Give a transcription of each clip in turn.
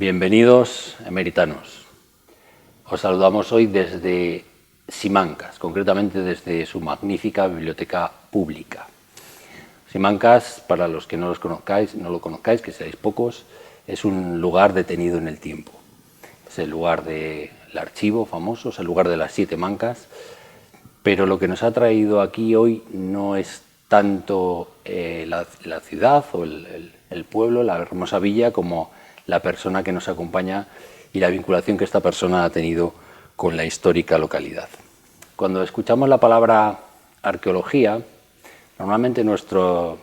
Bienvenidos, emeritanos. Os saludamos hoy desde Simancas, concretamente desde su magnífica biblioteca pública. Simancas, para los que no lo conozcáis, que seáis pocos, es un lugar detenido en el tiempo. Es el lugar del archivo famoso, es el lugar de las 7 mancas, pero lo que nos ha traído aquí hoy no es tanto la ciudad o el pueblo, la hermosa villa, como la persona que nos acompaña y la vinculación que esta persona ha tenido con la histórica localidad. Cuando escuchamos la palabra arqueología, normalmente nuestros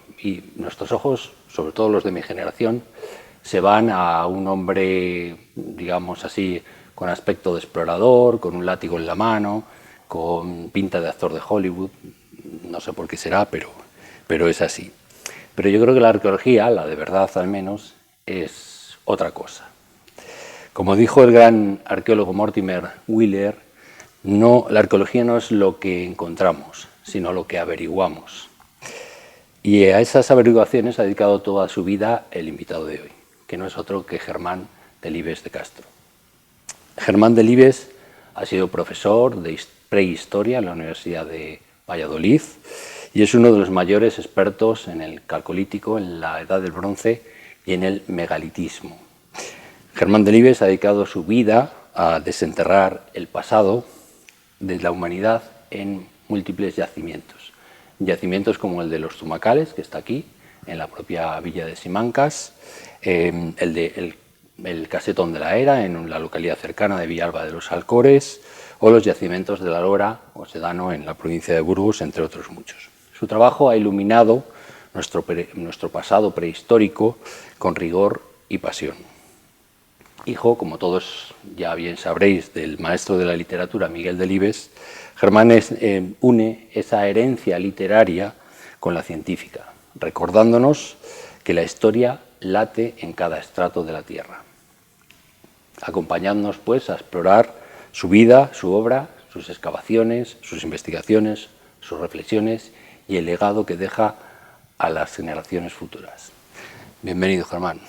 ojos, sobre todo los de mi generación, se van a un hombre, digamos así, con aspecto de explorador, con un látigo en la mano, con pinta de actor de Hollywood. No sé por qué será, pero es así. Pero yo creo que la arqueología, la de verdad al menos, es otra cosa. Como dijo el gran arqueólogo Mortimer Wheeler, la arqueología no es lo que encontramos, sino lo que averiguamos. Y a esas averiguaciones ha dedicado toda su vida el invitado de hoy, que no es otro que Germán Delibes de Castro. Germán Delibes ha sido profesor de prehistoria en la Universidad de Valladolid y es uno de los mayores expertos en el calcolítico, en la Edad del Bronce y en el megalitismo. Germán Delibes ha dedicado su vida a desenterrar el pasado de la humanidad en múltiples yacimientos. Yacimientos como el de los Zumacales, que está aquí, en la propia villa de Simancas, el Casetón de la Era, en la localidad cercana de Villalba de los Alcores, o los yacimientos de la Lora o Sedano en la provincia de Burgos, entre otros muchos. Su trabajo ha iluminado nuestro pasado prehistórico con rigor y pasión. Hijo, como todos ya bien sabréis, del maestro de la literatura Miguel Delibes, Germán une esa herencia literaria con la científica, recordándonos que la historia late en cada estrato de la tierra, acompañándonos pues a explorar su vida, su obra, sus excavaciones, sus investigaciones, sus reflexiones y el legado que deja a las generaciones futuras. Bienvenido, Germán.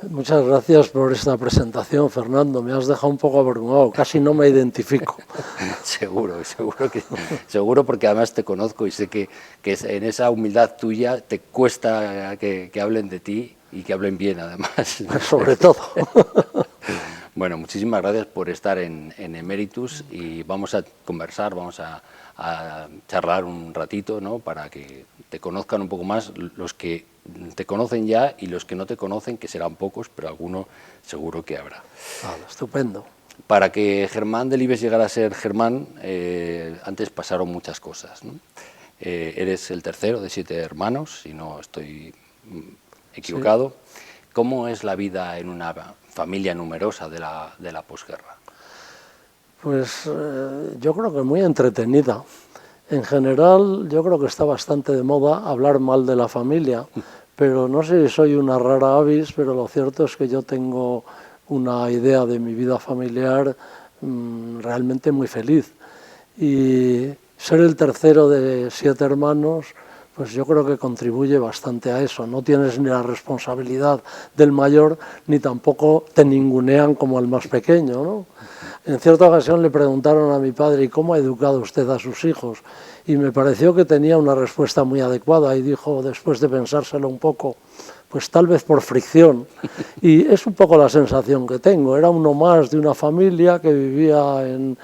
Muchas gracias por esta presentación, Fernando. Me has dejado un poco abrumado, casi no me identifico. Seguro, porque además te conozco y sé que en esa humildad tuya te cuesta que hablen de ti y que hablen bien, además. Sobre todo. Bueno, muchísimas gracias por estar en Emeritus y vamos a conversar, vamos a charlar un ratito, ¿no? Para que te conozcan un poco más los que te conocen ya y los que no te conocen, que serán pocos, pero alguno seguro que habrá. Estupendo. Para que Germán Delibes llegara a ser Germán, antes pasaron muchas cosas, ¿no? Eres el tercero de 7 hermanos, si no estoy equivocado. Sí. ¿Cómo es la vida en una familia numerosa de la posguerra? Pues yo creo que muy entretenida. En general, yo creo que está bastante de moda hablar mal de la familia, pero no sé si soy una rara avis, pero lo cierto es que yo tengo una idea de mi vida familiar realmente muy feliz. Y ser el tercero de 7 hermanos, pues yo creo que contribuye bastante a eso. No tienes ni la responsabilidad del mayor, ni tampoco te ningunean como el más pequeño, ¿no? En cierta ocasión le preguntaron a mi padre, ¿y cómo ha educado usted a sus hijos? Y me pareció que tenía una respuesta muy adecuada y dijo, después de pensárselo un poco, pues tal vez por fricción. Y es un poco la sensación que tengo. Era uno más de una familia que vivía en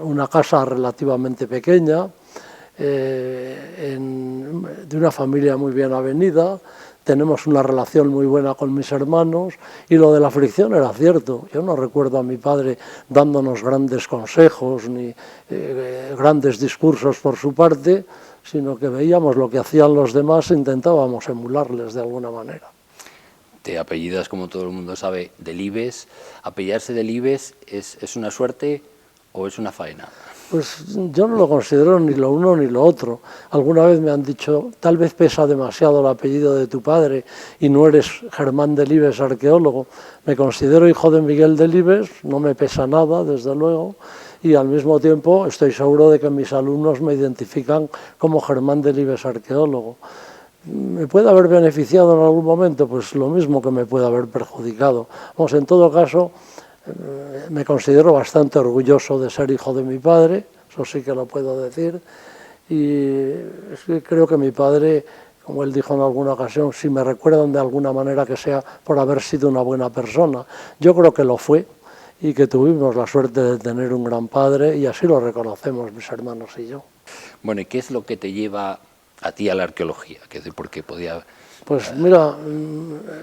una casa relativamente pequeña, de una familia muy bien avenida. Tenemos una relación muy buena con mis hermanos y lo de la fricción era cierto. Yo no recuerdo a mi padre dándonos grandes consejos ni grandes discursos por su parte, sino que veíamos lo que hacían los demás e intentábamos emularles de alguna manera. Te apellidas, como todo el mundo sabe, Delibes. ¿Apellidarse Delibes es una suerte o es una faena? Pues yo no lo considero ni lo uno ni lo otro. Alguna vez me han dicho, tal vez pesa demasiado el apellido de tu padre y no eres Germán Delibes, arqueólogo. Me considero hijo de Miguel Delibes, no me pesa nada, desde luego, y al mismo tiempo estoy seguro de que mis alumnos me identifican como Germán Delibes, arqueólogo. ¿Me puede haber beneficiado en algún momento? Pues lo mismo que me puede haber perjudicado. Vamos, en todo caso, me considero bastante orgulloso de ser hijo de mi padre, eso sí que lo puedo decir, y es que creo que mi padre, como él dijo en alguna ocasión, si me recuerdan de alguna manera que sea por haber sido una buena persona, yo creo que lo fue y que tuvimos la suerte de tener un gran padre y así lo reconocemos mis hermanos y yo. Bueno, ¿y qué es lo que te lleva a ti a la arqueología? Porque podía... Pues mira,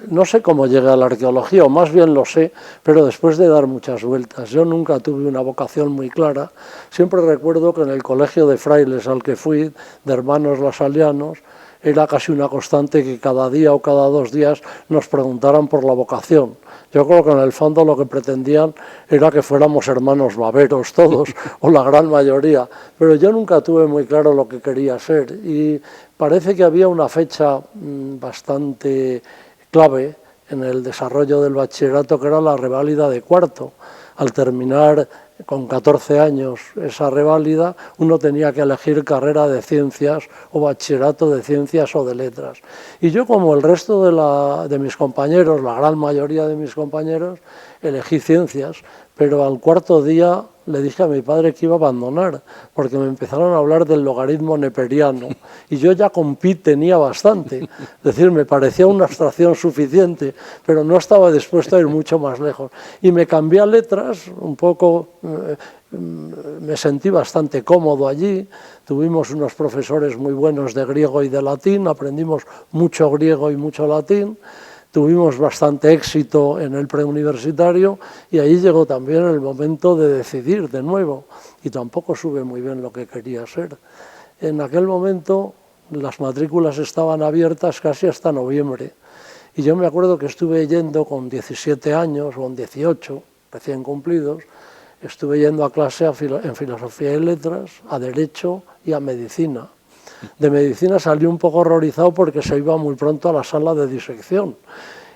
no sé cómo llegué a la arqueología, o más bien lo sé, pero después de dar muchas vueltas. Yo nunca tuve una vocación muy clara. Siempre recuerdo que en el colegio de frailes al que fui, de hermanos lasalianos, era casi una constante que cada día o cada 2 días nos preguntaran por la vocación. Yo creo que en el fondo lo que pretendían era que fuéramos hermanos baberos todos, o la gran mayoría, pero yo nunca tuve muy claro lo que quería ser y parece que había una fecha bastante clave en el desarrollo del bachillerato que era la reválida de cuarto. Al terminar con 14 años esa reválida, uno tenía que elegir carrera de ciencias o bachillerato de ciencias o de letras. Y yo, como el resto de mis compañeros, la gran mayoría de mis compañeros, elegí ciencias, pero al cuarto día le dije a mi padre que iba a abandonar, porque me empezaron a hablar del logaritmo neperiano, y yo ya con pi tenía bastante, es decir, me parecía una abstracción suficiente, pero no estaba dispuesto a ir mucho más lejos. Y me cambié a letras, un poco, me sentí bastante cómodo allí, tuvimos unos profesores muy buenos de griego y de latín, aprendimos mucho griego y mucho latín, tuvimos bastante éxito en el preuniversitario y ahí llegó también el momento de decidir de nuevo y tampoco supe muy bien lo que quería ser. En aquel momento las matrículas estaban abiertas casi hasta noviembre y yo me acuerdo que estuve yendo con 17 años o con 18 recién cumplidos, estuve yendo a clase en filosofía y letras, a derecho y a medicina. De medicina salí un poco horrorizado porque se iba muy pronto a la sala de disección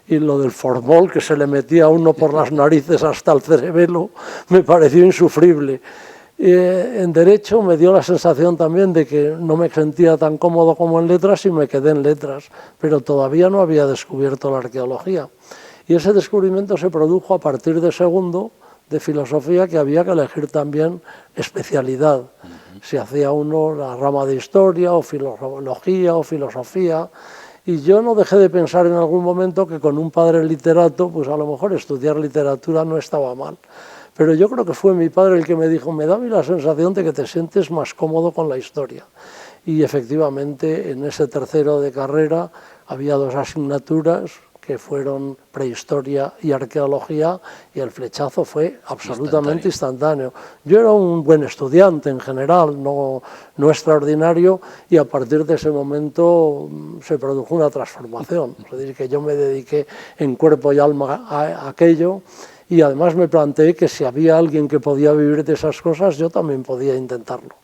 y lo del formol que se le metía a uno por las narices hasta el cerebelo me pareció insufrible. En derecho me dio la sensación también de que no me sentía tan cómodo como en letras y me quedé en letras, pero todavía no había descubierto la arqueología. Y ese descubrimiento se produjo a partir de segundo de filosofía, que había que elegir también especialidad. Si hacía uno la rama de historia o filología o filosofía, y yo no dejé de pensar en algún momento que con un padre literato, pues a lo mejor estudiar literatura no estaba mal. Pero yo creo que fue mi padre el que me dijo, me da a mí la sensación de que te sientes más cómodo con la historia. Y efectivamente en ese tercero de carrera había 2 asignaturas que fueron prehistoria y arqueología, y el flechazo fue absolutamente instantáneo. Yo era un buen estudiante en general, no extraordinario, y a partir de ese momento se produjo una transformación. Es decir, que yo me dediqué en cuerpo y alma a aquello, y además me planteé que si había alguien que podía vivir de esas cosas, yo también podía intentarlo.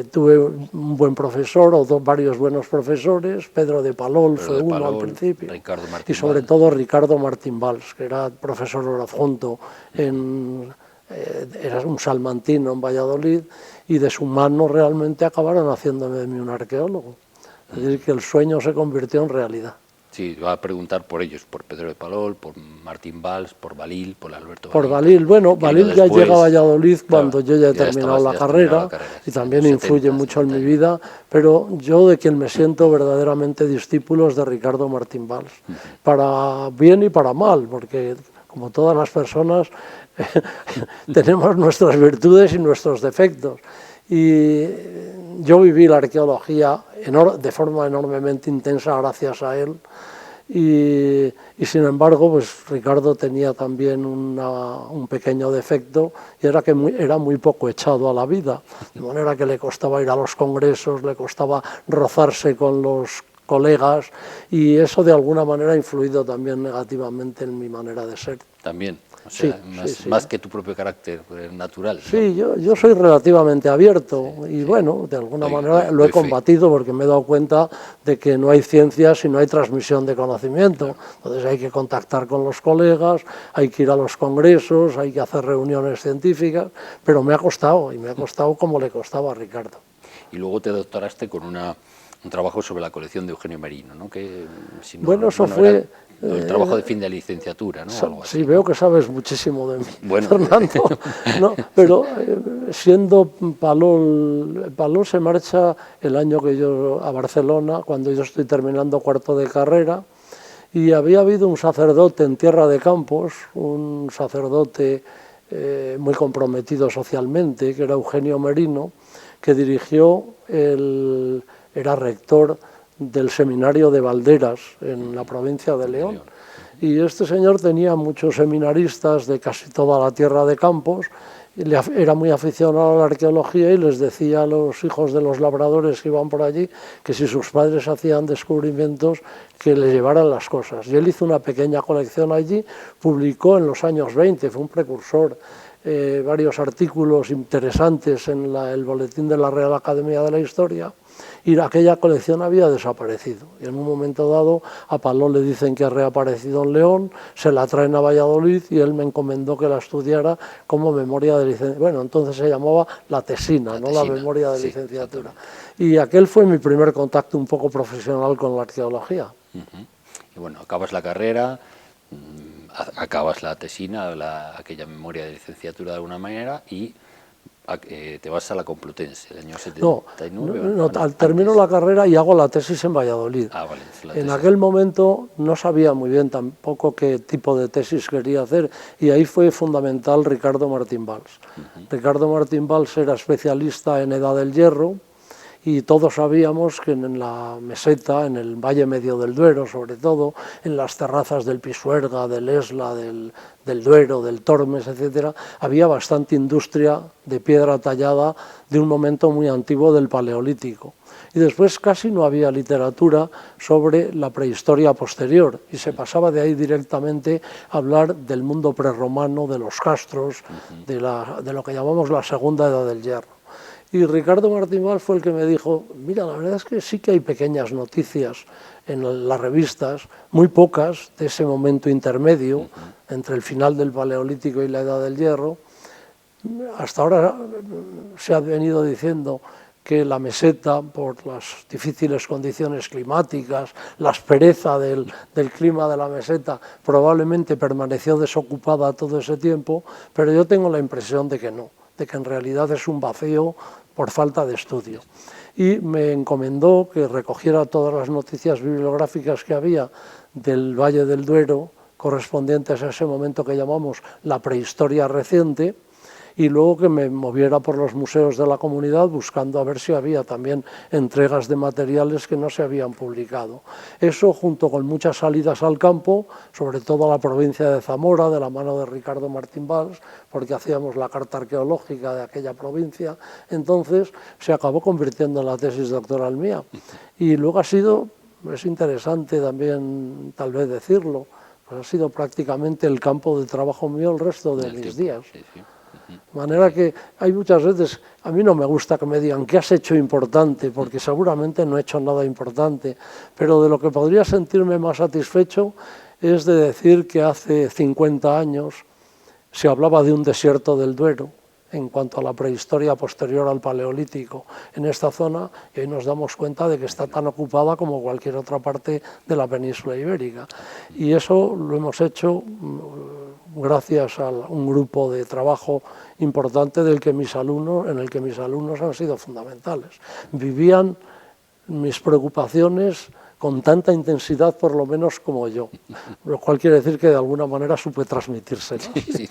Tuve un buen profesor, o varios buenos profesores, Pedro de Palol fue uno al principio, y sobre todo Ricardo Martín Valls, que era profesor adjunto, era un salmantino en Valladolid, y de su mano realmente acabaron haciéndome de mí un arqueólogo. Es decir, que el sueño se convirtió en realidad. Sí, va a preguntar por ellos, por Pedro de Palol, por Martín Valls, por Balil, por Alberto Balil. Por Balil, bueno, Balil ya llega a Valladolid cuando yo ya he terminado la carrera y también influye mucho en mi vida, pero yo de quien me siento verdaderamente discípulo es de Ricardo Martín Valls, para bien y para mal, porque como todas las personas tenemos nuestras virtudes y nuestros defectos. Y yo viví la arqueología de forma enormemente intensa gracias a él y sin embargo pues Ricardo tenía también un pequeño defecto y era que era muy poco echado a la vida, de manera que le costaba ir a los congresos, le costaba rozarse con los colegas y eso de alguna manera ha influido también negativamente en mi manera de ser. También. O sea, sí, más que tu propio carácter natural. Sí, ¿no? yo soy relativamente abierto y bueno, de alguna manera lo he combatido porque me he dado cuenta de que no hay ciencia si no hay transmisión de conocimiento. Entonces hay que contactar con los colegas, hay que ir a los congresos, hay que hacer reuniones científicas, pero me ha costado y me ha costado como le costaba a Ricardo. Y luego te doctoraste con una un trabajo sobre la colección de Eugenio Merino, ¿no? Que, si no, Bueno, eso era fue... el trabajo de fin de licenciatura, ¿no? Algo así, Sí, veo que sabes muchísimo de mí, bueno, Fernando. No, pero siendo Palol se marcha el año que yo a Barcelona, cuando yo estoy terminando cuarto de carrera, y había habido un sacerdote en Tierra de Campos, un sacerdote muy comprometido socialmente, que era Eugenio Merino, que era rector del seminario de Valderas, en la provincia de León. Y este señor tenía muchos seminaristas de casi toda la Tierra de Campos, era muy aficionado a la arqueología y les decía a los hijos de los labradores que iban por allí que si sus padres hacían descubrimientos que les llevaran las cosas. Y él hizo una pequeña colección allí, publicó en los años 20, fue un precursor, varios artículos interesantes en el boletín de la Real Academia de la Historia, y aquella colección había desaparecido. Y en un momento dado a Palol le dicen que ha reaparecido en León, se la traen a Valladolid y él me encomendó que la estudiara como memoria de licenciatura. Bueno, entonces se llamaba la tesina, no la memoria de licenciatura. Y aquel fue mi primer contacto un poco profesional con la arqueología. Y bueno, acabas la carrera, acabas la tesina, aquella memoria de licenciatura de alguna manera, y te vas a la Complutense, el año 79. No, termino la carrera y hago la tesis en Valladolid. Vale, en aquel momento no sabía muy bien tampoco qué tipo de tesis quería hacer, y ahí fue fundamental Ricardo Martín Valls. Ricardo Martín Valls era especialista en Edad del Hierro, y todos sabíamos que en la meseta, en el Valle Medio del Duero sobre todo, en las terrazas del Pisuerga, del Esla, del Duero, del Tormes, etc., había bastante industria de piedra tallada de un momento muy antiguo del Paleolítico. Y después casi no había literatura sobre la prehistoria posterior, y se pasaba de ahí directamente a hablar del mundo prerromano, de los castros, de lo que llamamos la Segunda Edad del Hierro. Y Ricardo Martín Valls fue el que me dijo, mira, la verdad es que sí que hay pequeñas noticias en las revistas, muy pocas, de ese momento intermedio, entre el final del Paleolítico y la Edad del Hierro. Hasta ahora se ha venido diciendo que la meseta, por las difíciles condiciones climáticas, la aspereza del clima de la meseta, probablemente permaneció desocupada todo ese tiempo, pero yo tengo la impresión de que no, de que en realidad es un vacío por falta de estudio. Y me encomendó que recogiera todas las noticias bibliográficas que había del Valle del Duero, correspondientes a ese momento que llamamos la prehistoria reciente, y luego que me moviera por los museos de la comunidad buscando a ver si había también entregas de materiales que no se habían publicado. Eso, junto con muchas salidas al campo, sobre todo a la provincia de Zamora, de la mano de Ricardo Martín Valls, porque hacíamos la carta arqueológica de aquella provincia, entonces se acabó convirtiendo en la tesis doctoral mía. Y luego es interesante también tal vez decirlo, pues ha sido prácticamente el campo de trabajo mío el resto de mis días. De manera que hay muchas veces, a mí no me gusta que me digan ¿qué has hecho importante? Porque seguramente no he hecho nada importante, pero de lo que podría sentirme más satisfecho es de decir que hace 50 años se hablaba de un desierto del Duero en cuanto a la prehistoria posterior al Paleolítico en esta zona, y hoy nos damos cuenta de que está tan ocupada como cualquier otra parte de la península ibérica. Y eso lo hemos hecho gracias a un grupo de trabajo importante en el que mis alumnos han sido fundamentales. Vivían mis preocupaciones con tanta intensidad, por lo menos, como yo, lo cual quiere decir que de alguna manera supe transmitírselas. Sí.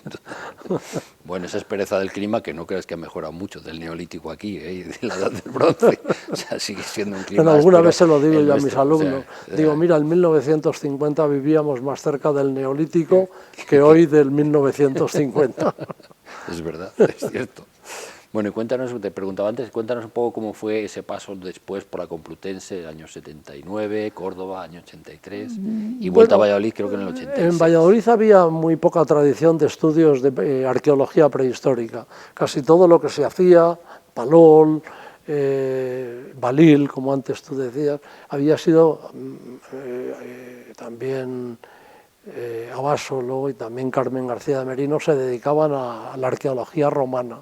Bueno, esa aspereza del clima, que no creas que ha mejorado mucho del Neolítico aquí, de la Edad del Bronce, o sea, sigue siendo un clima. Bueno, alguna vez se lo digo yo a mis alumnos, digo, mira, en 1950 vivíamos más cerca del Neolítico que hoy del 1950. Es verdad, es cierto. Bueno, y cuéntanos, te preguntaba antes, cuéntanos un poco cómo fue ese paso después por la Complutense, año 79, Córdoba, año 83, y vuelta a Valladolid, creo que en el 86. En Valladolid había muy poca tradición de estudios de arqueología prehistórica. Casi todo lo que se hacía, Palol, Balil, como antes tú decías, había sido también Abasolo y también Carmen García de Merino se dedicaban a la arqueología romana.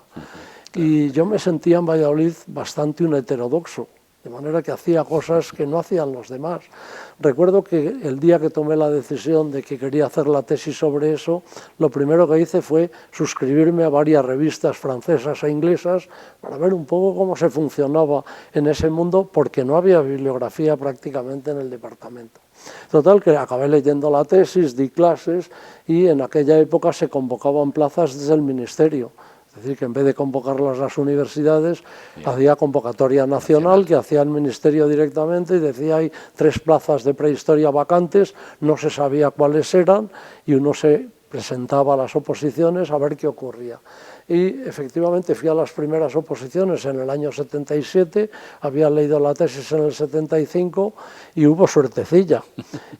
Y yo me sentía en Valladolid bastante un heterodoxo, de manera que hacía cosas que no hacían los demás. Recuerdo que el día que tomé la decisión de que quería hacer la tesis sobre eso, lo primero que hice fue suscribirme a varias revistas francesas e inglesas para ver un poco cómo se funcionaba en ese mundo, porque no había bibliografía prácticamente en el departamento. Total, que acabé leyendo la tesis, di clases y en aquella época se convocaban plazas desde el ministerio. Es decir, que en vez de convocarlas las universidades, hacía convocatoria nacional que hacía el ministerio directamente y decía hay 3 plazas de prehistoria vacantes, no se sabía cuáles eran y uno se presentaba a las oposiciones a ver qué ocurría. Y efectivamente fui a las primeras oposiciones en el año 77, había leído la tesis en el 75 y hubo suertecilla.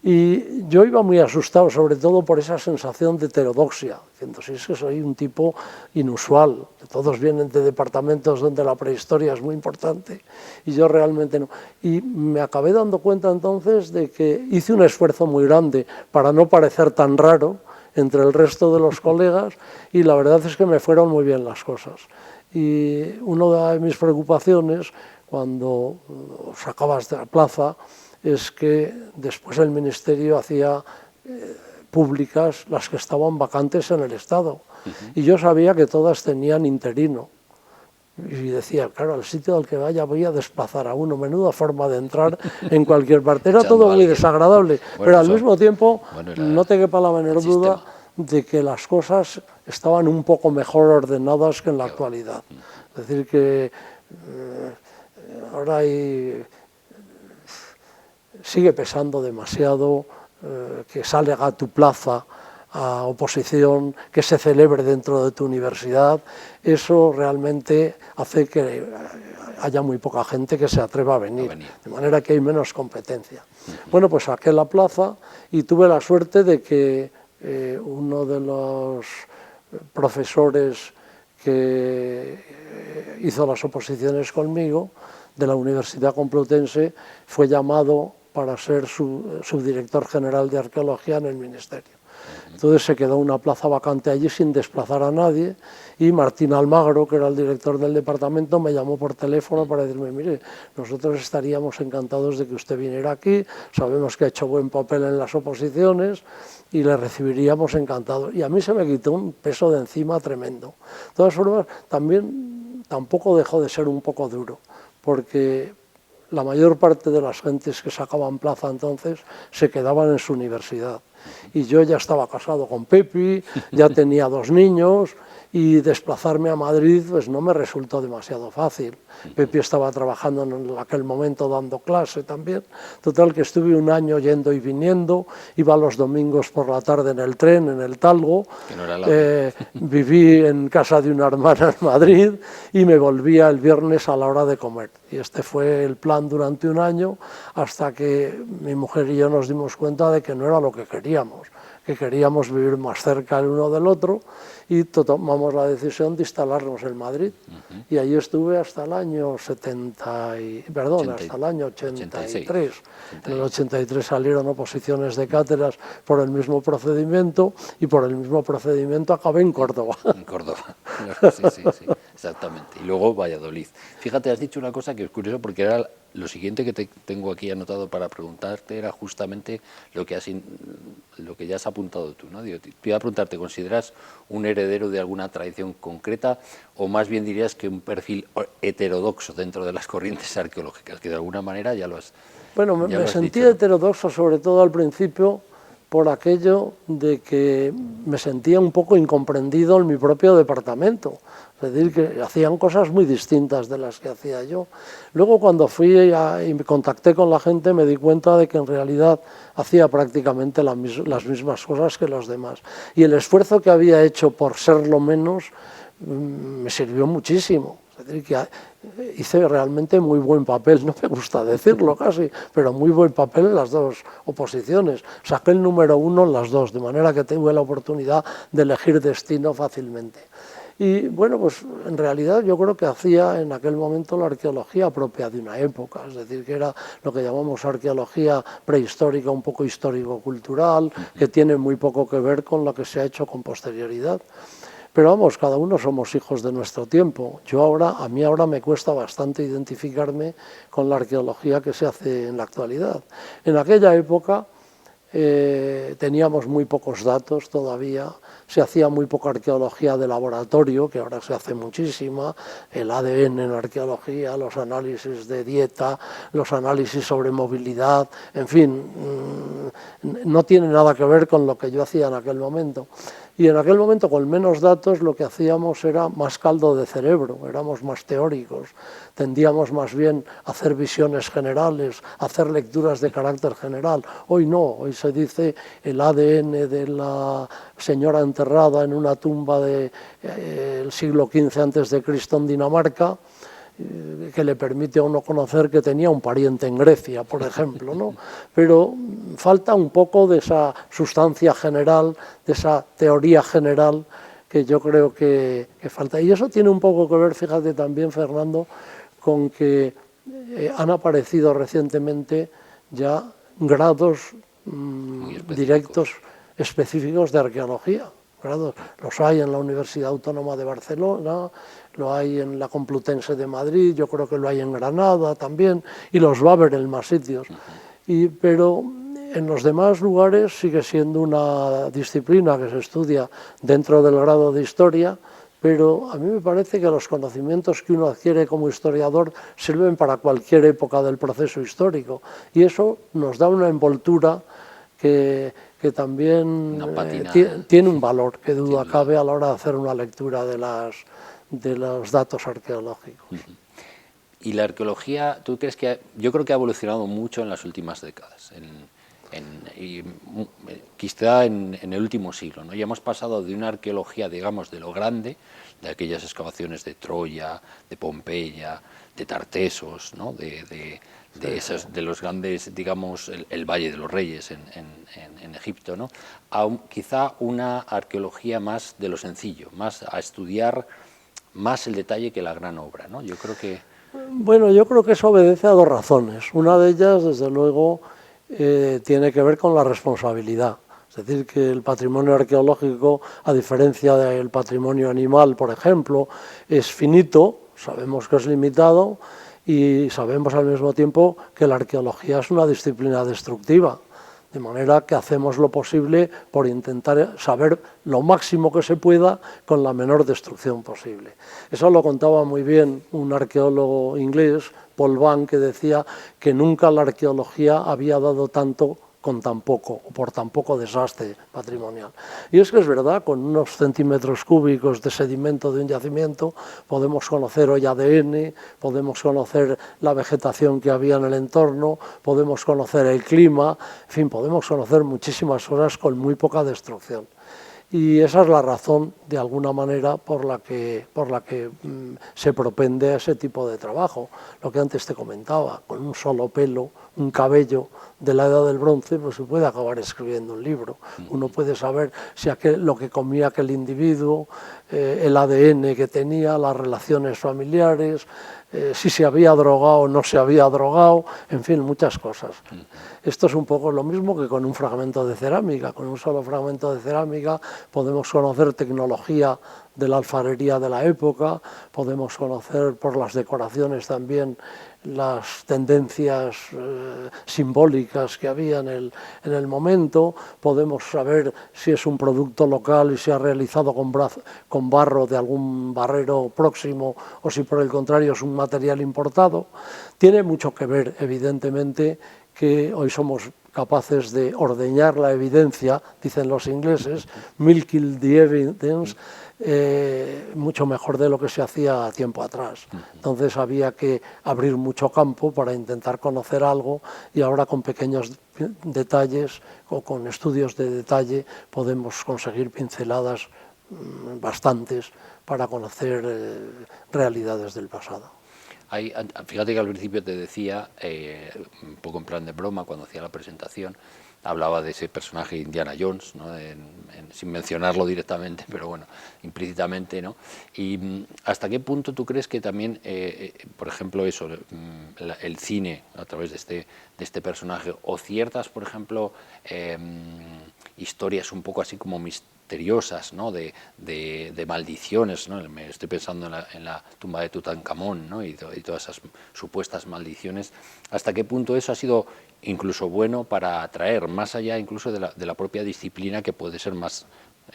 Y yo iba muy asustado, sobre todo por esa sensación de heterodoxia, diciendo, si es que soy un tipo inusual, todos vienen de departamentos donde la prehistoria es muy importante y yo realmente no. Y me acabé dando cuenta entonces de que hice un esfuerzo muy grande para no parecer tan raro entre el resto de los colegas y la verdad es que me fueron muy bien las cosas. Y una de mis preocupaciones cuando sacabas de la plaza es que después el ministerio hacía públicas las que estaban vacantes en el Estado. Y yo sabía que todas tenían interino. Y decía, claro, al sitio al que vaya voy a desplazar a uno, menuda forma de entrar en cualquier parte. Era todo muy desagradable, pero al mismo tiempo no te quepa la menor duda de que las cosas estaban un poco mejor ordenadas que en la actualidad. Es decir, que ahora sigue pesando demasiado que salga a tu plaza a oposición, que se celebre dentro de tu universidad. Eso realmente hace que haya muy poca gente que se atreva a venir, de manera que hay menos competencia. Bueno, pues saqué la plaza y tuve la suerte de que uno de los profesores que hizo las oposiciones conmigo, de la Universidad Complutense, fue llamado para ser subdirector general de arqueología en el ministerio. Entonces se quedó una plaza vacante allí sin desplazar a nadie y Martín Almagro, que era el director del departamento, me llamó por teléfono para decirme, mire, nosotros estaríamos encantados de que usted viniera aquí, sabemos que ha hecho buen papel en las oposiciones y le recibiríamos encantados. Y a mí se me quitó un peso de encima tremendo. De todas formas, tampoco dejó de ser un poco duro, porque la mayor parte de las gentes que sacaban plaza entonces se quedaban en su universidad. Y yo ya estaba casado con Pepi, ya tenía 2 niños y desplazarme a Madrid pues no me resultó demasiado fácil. Pepi estaba trabajando en aquel momento dando clase también. Total que estuve un año yendo y viniendo, iba los domingos por la tarde en el tren, en el Talgo, viví en casa de una hermana en Madrid y me volvía el viernes a la hora de comer. Y este fue el plan durante un año hasta que mi mujer y yo nos dimos cuenta de que no era lo que queríamos vivir más cerca el uno del otro y tomamos la decisión de instalarnos en Madrid. Y allí estuve hasta el año hasta el año 83. En el 83 salieron oposiciones de cátedras por el mismo procedimiento y por el mismo procedimiento acabé en Córdoba. En Córdoba, sí, exactamente. Y luego Valladolid. Fíjate, has dicho una cosa que es curioso porque era lo siguiente que tengo aquí anotado para preguntarte, era justamente lo que ya has apuntado tú, ¿no? Te iba a preguntar, ¿te consideras un heredero de alguna tradición concreta o más bien dirías que un perfil heterodoxo dentro de las corrientes arqueológicas, que de alguna manera ya lo has Bueno, me sentí heterodoxo sobre todo al principio por aquello de que me sentía un poco incomprendido en mi propio departamento. Es decir, que hacían cosas muy distintas de las que hacía yo. Luego cuando fui y me contacté con la gente me di cuenta de que en realidad hacía prácticamente las mismas cosas que los demás. Y el esfuerzo que había hecho por serlo menos me sirvió muchísimo. Es decir, que hice realmente muy buen papel, no me gusta decirlo casi, pero muy buen papel en las 2 oposiciones. Saqué el número 1 en las 2, de manera que tuve la oportunidad de elegir destino fácilmente. Y bueno, pues en realidad yo creo que hacía en aquel momento la arqueología propia de una época, es decir, que era lo que llamamos arqueología prehistórica, un poco histórico-cultural, que tiene muy poco que ver con lo que se ha hecho con posterioridad. Pero vamos, cada uno somos hijos de nuestro tiempo. A mí ahora me cuesta bastante identificarme con la arqueología que se hace en la actualidad. En aquella época teníamos muy pocos datos todavía, se hacía muy poca arqueología de laboratorio, que ahora se hace muchísima, el ADN en la arqueología, los análisis de dieta, los análisis sobre movilidad, en fin, no tiene nada que ver con lo que yo hacía en aquel momento. Y en aquel momento, con menos datos, lo que hacíamos era más caldo de cerebro, éramos más teóricos, tendíamos más bien a hacer visiones generales, a hacer lecturas de carácter general. Hoy no, hoy se dice el ADN de la señora enterrada en una tumba del siglo XV a.C. en Dinamarca, que le permite a uno conocer que tenía un pariente en Grecia, por ejemplo, ¿no? Pero falta un poco de esa sustancia general, de esa teoría general que yo creo que falta. Y eso tiene un poco que ver, fíjate también, Fernando, con que han aparecido recientemente ya grados directos específicos de arqueología. Los hay en la Universidad Autónoma de Barcelona, lo hay en la Complutense de Madrid, yo creo que lo hay en Granada también, y los va a haber en más sitios. Pero en los demás lugares sigue siendo una disciplina que se estudia dentro del grado de historia, pero a mí me parece que los conocimientos que uno adquiere como historiador sirven para cualquier época del proceso histórico, y eso nos da una envoltura que también tiene un valor, que duda cabe a la hora de hacer una lectura de los datos arqueológicos. Y la arqueología, ¿tú crees que yo creo que ha evolucionado mucho en las últimas décadas, y quizá en el último siglo, ¿no? Ya hemos pasado de una arqueología, digamos, de lo grande, de aquellas excavaciones de Troya, de Pompeya, de Tartesos, ¿no? de los grandes, digamos, el Valle de los Reyes en Egipto, ¿no? A quizá una arqueología más de lo sencillo, más a estudiar más el detalle que la gran obra, ¿no? Yo creo que... Bueno, yo creo que eso obedece a dos razones. Una de ellas, desde luego, tiene que ver con la responsabilidad. Es decir, que el patrimonio arqueológico, a diferencia del patrimonio animal, por ejemplo, es finito, sabemos que es limitado, y sabemos al mismo tiempo que la arqueología es una disciplina destructiva, de manera que hacemos lo posible por intentar saber lo máximo que se pueda con la menor destrucción posible. Eso lo contaba muy bien un arqueólogo inglés, Paul Bank, que decía que nunca la arqueología había dado tanto con tan poco, o por tan poco desastre patrimonial. Y es que es verdad, con unos centímetros cúbicos de sedimento de un yacimiento podemos conocer hoy ADN, podemos conocer la vegetación que había en el entorno, podemos conocer el clima, en fin, podemos conocer muchísimas cosas con muy poca destrucción. Y esa es la razón, de alguna manera, por la que se propende a ese tipo de trabajo. Lo que antes te comentaba, con un solo pelo, un cabello de la edad del bronce, pues se puede acabar escribiendo un libro. Uno puede saber si lo que comía aquel individuo, el ADN que tenía, las relaciones familiares, si se había drogado o no se había drogado, en fin, muchas cosas. Esto es un poco lo mismo que con un fragmento de cerámica. Con un solo fragmento de cerámica podemos conocer tecnología de la alfarería de la época, podemos conocer por las decoraciones también las tendencias simbólicas que había en el momento, podemos saber si es un producto local y se ha realizado con barro de algún barrero próximo o si por el contrario es un material importado. Tiene mucho que ver, evidentemente, que hoy somos capaces de ordeñar la evidencia, dicen los ingleses, milking the evidence, mucho mejor de lo que se hacía tiempo atrás. Entonces había que abrir mucho campo para intentar conocer algo, y ahora con pequeños detalles o con estudios de detalle podemos conseguir pinceladas bastantes para conocer realidades del pasado. Fíjate que al principio te decía, un poco en plan de broma, cuando hacía la presentación, hablaba de ese personaje Indiana Jones, ¿no? Sin mencionarlo directamente, pero bueno, implícitamente, ¿no? Y ¿hasta qué punto tú crees que también, por ejemplo, eso, el cine, a través de este personaje, o ciertas, por ejemplo, historias un poco así como misteriosas, ¿no? de maldiciones, ¿no? Me estoy pensando en la tumba de Tutankamón, ¿no? y todas esas supuestas maldiciones. ¿Hasta qué punto eso ha sido incluso bueno para atraer, más allá incluso de la propia disciplina, que puede ser más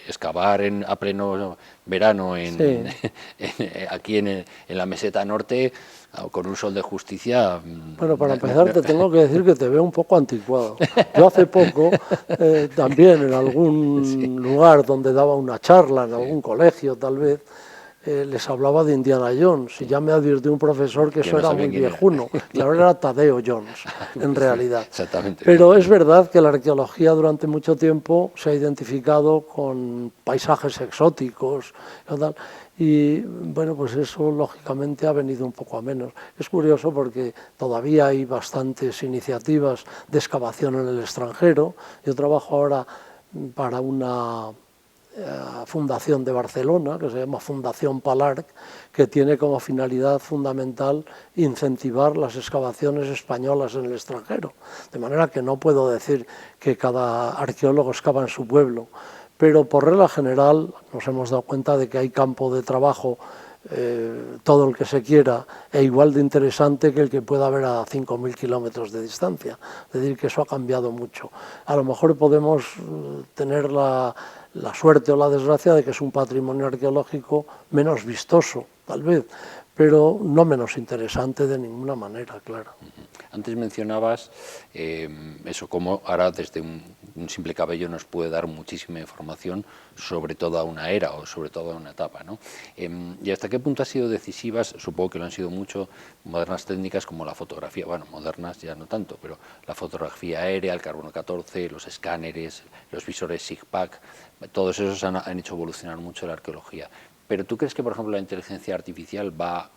excavar a pleno verano Sí. aquí en la meseta norte, con un sol de justicia? Bueno, para empezar te tengo que decir que te veo un poco anticuado. Yo hace poco, también en Sí, algún lugar donde daba una charla, en sí. algún colegio tal vez, les hablaba de Indiana Jones, y ya me advirtió un profesor que Que eso no era sabía muy quién era. viejuno, que ahora era Tadeo Jones, en Sí, realidad. exactamente. Pero es verdad que la arqueología durante mucho tiempo se ha identificado con paisajes exóticos y tal, y bueno, pues eso lógicamente ha venido un poco a menos. Es curioso porque todavía hay bastantes iniciativas de excavación en el extranjero. Yo trabajo ahora para una fundación de Barcelona, que se llama Fundación Palarc, que tiene como finalidad fundamental incentivar las excavaciones españolas en el extranjero. De manera que no puedo decir que cada arqueólogo excava en su pueblo, pero por regla general nos hemos dado cuenta de que hay campo de trabajo, todo el que se quiera, e igual de interesante que el que pueda haber a 5.000 kilómetros de distancia. Es decir, que eso ha cambiado mucho. A lo mejor podemos tener la suerte o la desgracia de que es un patrimonio arqueológico menos vistoso, tal vez, pero no menos interesante de ninguna manera, claro. Antes mencionabas eso, como ahora desde un simple cabello nos puede dar muchísima información sobre toda una era o sobre toda una etapa, ¿no? ¿Y hasta qué punto han sido decisivas? Supongo que lo han sido mucho, modernas técnicas como la fotografía, bueno, modernas ya no tanto, pero la fotografía aérea, el carbono 14, los escáneres, los visores SIGPAC, todos esos han hecho evolucionar mucho la arqueología. Pero ¿tú crees que, por ejemplo, la inteligencia artificial va,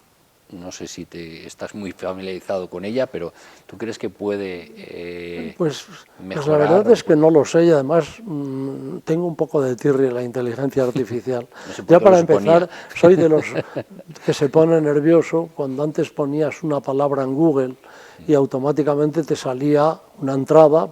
no sé si estás muy familiarizado con ella, pero ¿tú crees que puede pues la mejorar? verdad es que no lo sé, y además tengo un poco de tirria la inteligencia artificial. No sé por Ya qué lo para suponía. empezar, soy de los que se pone nervioso cuando antes ponías una palabra en Google y automáticamente te salía una entrada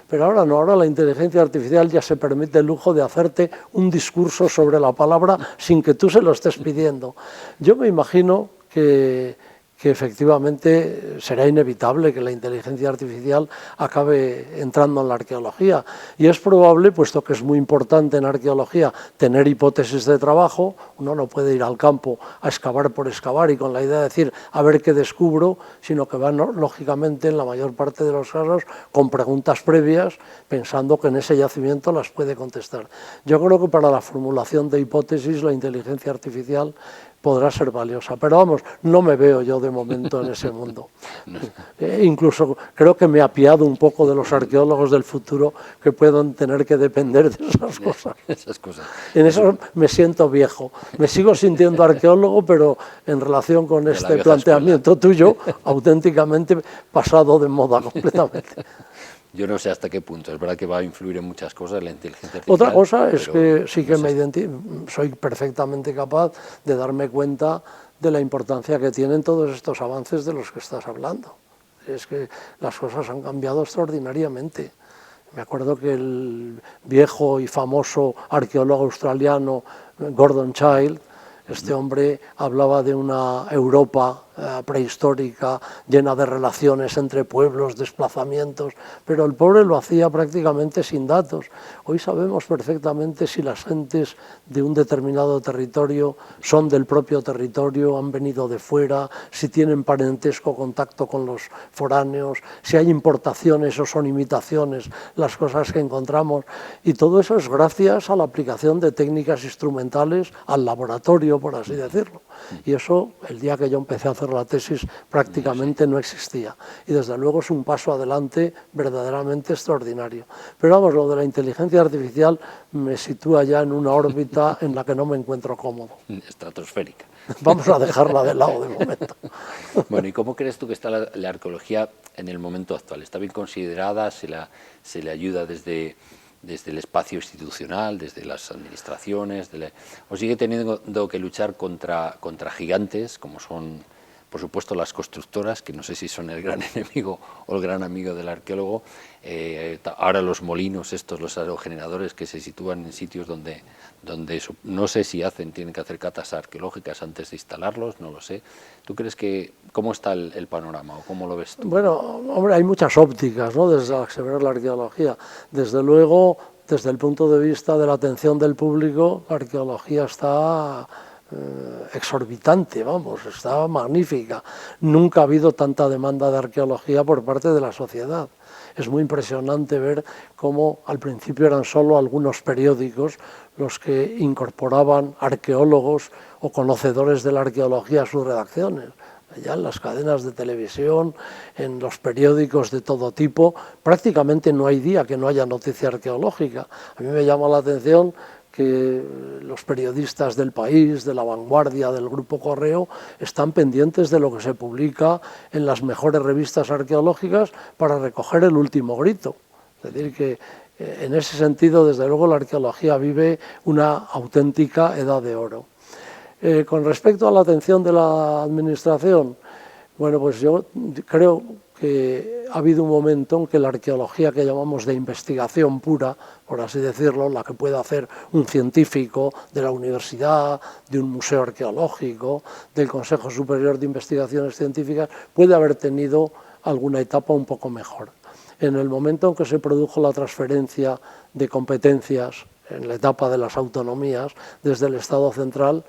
pero ahora no, ahora la inteligencia artificial ya se permite el lujo de hacerte un discurso sobre la palabra sin que tú se lo estés pidiendo. Yo me imagino que efectivamente será inevitable que la inteligencia artificial acabe entrando en la arqueología, y es probable, puesto que es muy importante en arqueología tener hipótesis de trabajo. Uno no puede ir al campo a excavar por excavar y con la idea de decir a ver qué descubro, sino que van lógicamente en la mayor parte de los casos con preguntas previas, pensando que en ese yacimiento las puede contestar. Yo creo que para la formulación de hipótesis la inteligencia artificial podrá ser valiosa, pero vamos, no me veo yo de momento en ese mundo. Incluso creo que me apiado un poco de los arqueólogos del futuro, que puedan tener que depender de esas cosas. Esas cosas. En eso me siento viejo. Me sigo sintiendo arqueólogo, pero en relación con De la este vieja planteamiento tuyo, auténticamente pasado de moda completamente. Yo no sé hasta qué punto, es verdad que va a influir en muchas cosas la inteligencia artificial. Otra cosa es que sí que no sé, soy perfectamente capaz de darme cuenta de la importancia que tienen todos estos avances de los que estás hablando. Es que las cosas han cambiado extraordinariamente. Me acuerdo que el viejo y famoso arqueólogo australiano Gordon Childe, este hombre hablaba de una Europa prehistórica llena de relaciones entre pueblos, desplazamientos, pero el pobre lo hacía prácticamente sin datos. Hoy sabemos perfectamente si las gentes de un determinado territorio son del propio territorio, han venido de fuera, si tienen parentesco, contacto con los foráneos, si hay importaciones o son imitaciones las cosas que encontramos, y todo eso es gracias a la aplicación de técnicas instrumentales al laboratorio, por así decirlo. Y eso, el día que yo empecé a hacer la tesis, prácticamente no existía. Y desde luego es un paso adelante verdaderamente extraordinario. Pero vamos, lo de la inteligencia artificial me sitúa ya en una órbita en la que no me encuentro cómodo. estratosférica. Vamos a dejarla de lado de momento. Bueno, ¿y cómo crees tú que está la arqueología en el momento actual? ¿Está bien considerada? ¿Se le ayuda desde el espacio institucional, desde las administraciones? ¿O sigue teniendo que luchar contra gigantes como son por supuesto las constructoras, que no sé si son el gran enemigo o el gran amigo del arqueólogo, ahora los molinos estos, los aerogeneradores que se sitúan en sitios donde no sé si tienen que hacer catas arqueológicas antes de instalarlos, no lo sé. ¿Tú crees que, cómo está el panorama o cómo lo ves tú? Bueno, hombre, hay muchas ópticas, ¿no?, desde la que se ve la arqueología. Desde luego, desde el punto de vista de la atención del público, la arqueología está exorbitante, vamos, está magnífica. Nunca ha habido tanta demanda de arqueología por parte de la sociedad. Es muy impresionante ver cómo al principio eran solo algunos periódicos los que incorporaban arqueólogos o conocedores de la arqueología a sus redacciones. Ya en las cadenas de televisión, en los periódicos de todo tipo, prácticamente no hay día que no haya noticia arqueológica. A mí me llama la atención que los periodistas del País, de La Vanguardia, del Grupo Correo, están pendientes de lo que se publica en las mejores revistas arqueológicas para recoger el último grito. Es decir, que en ese sentido, desde luego, la arqueología vive una auténtica edad de oro. Con respecto a la atención de la Administración, bueno, pues yo creo que ha habido un momento en que la arqueología que llamamos de investigación pura, por así decirlo, la que puede hacer un científico de la universidad, de un museo arqueológico, del Consejo Superior de Investigaciones Científicas, puede haber tenido alguna etapa un poco mejor. En el momento en que se produjo la transferencia de competencias, en la etapa de las autonomías, desde el Estado central,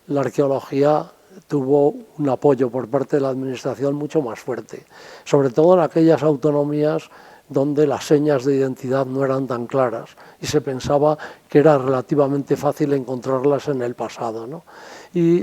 la arqueología tuvo un apoyo por parte de la Administración mucho más fuerte, sobre todo en aquellas autonomías donde las señas de identidad no eran tan claras y se pensaba que era relativamente fácil encontrarlas en el pasado, ¿no? Y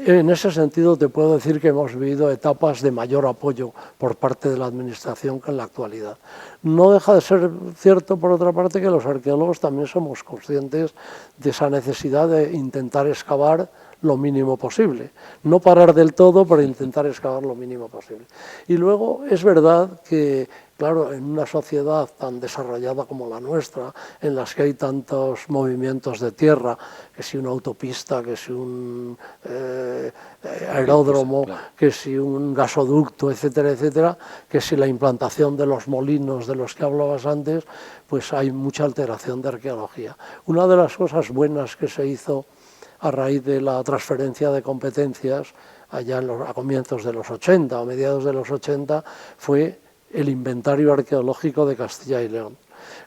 en ese sentido te puedo decir que hemos vivido etapas de mayor apoyo por parte de la Administración que en la actualidad. No deja de ser cierto, por otra parte, que los arqueólogos también somos conscientes de esa necesidad de intentar excavar lo mínimo posible. No parar del todo, pero intentar excavar lo mínimo posible. Y luego es verdad que, claro, en una sociedad tan desarrollada como la nuestra, en las que hay tantos movimientos de tierra, que si una autopista, que si un aeródromo, que si un gasoducto, etcétera, etcétera, que si la implantación de los molinos de los que hablabas antes, pues hay mucha alteración de arqueología. Una de las cosas buenas que se hizo a raíz de la transferencia de competencias allá a comienzos de los 80 o mediados de los 80 fue el inventario arqueológico de Castilla y León.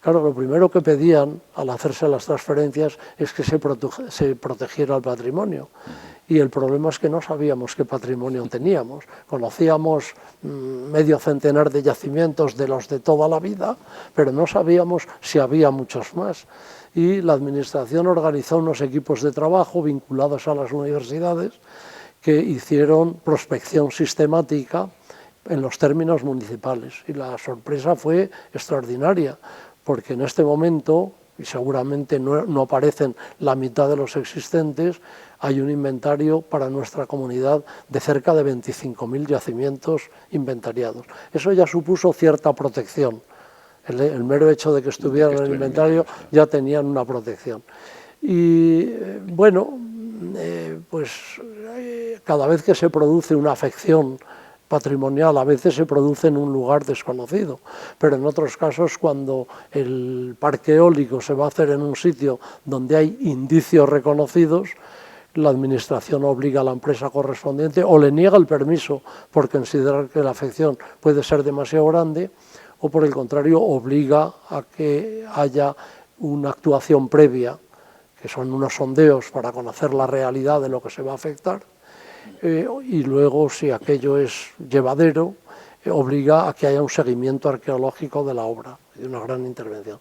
Claro, lo primero que pedían al hacerse las transferencias es que se protegiera el patrimonio. Y el problema es que no sabíamos qué patrimonio teníamos. Conocíamos medio centenar de yacimientos de los de toda la vida, pero no sabíamos si había muchos más. Y la Administración organizó unos equipos de trabajo vinculados a las universidades que hicieron prospección sistemática en los términos municipales. Y la sorpresa fue extraordinaria, porque en este momento, y seguramente no aparecen la mitad de los existentes, hay un inventario para nuestra comunidad de cerca de 25.000 yacimientos inventariados. Eso ya supuso cierta protección. El mero hecho de que estuvieran en el inventario ya tenían una protección. Y bueno, pues cada vez que se produce una afección patrimonial, a veces se produce en un lugar desconocido, pero en otros casos, cuando el parque eólico se va a hacer en un sitio donde hay indicios reconocidos, la Administración obliga a la empresa correspondiente o le niega el permiso por considerar que la afección puede ser demasiado grande, o por el contrario obliga a que haya una actuación previa, que son unos sondeos para conocer la realidad de lo que se va a afectar, y luego, si aquello es llevadero, obliga a que haya un seguimiento arqueológico de la obra, de una gran intervención.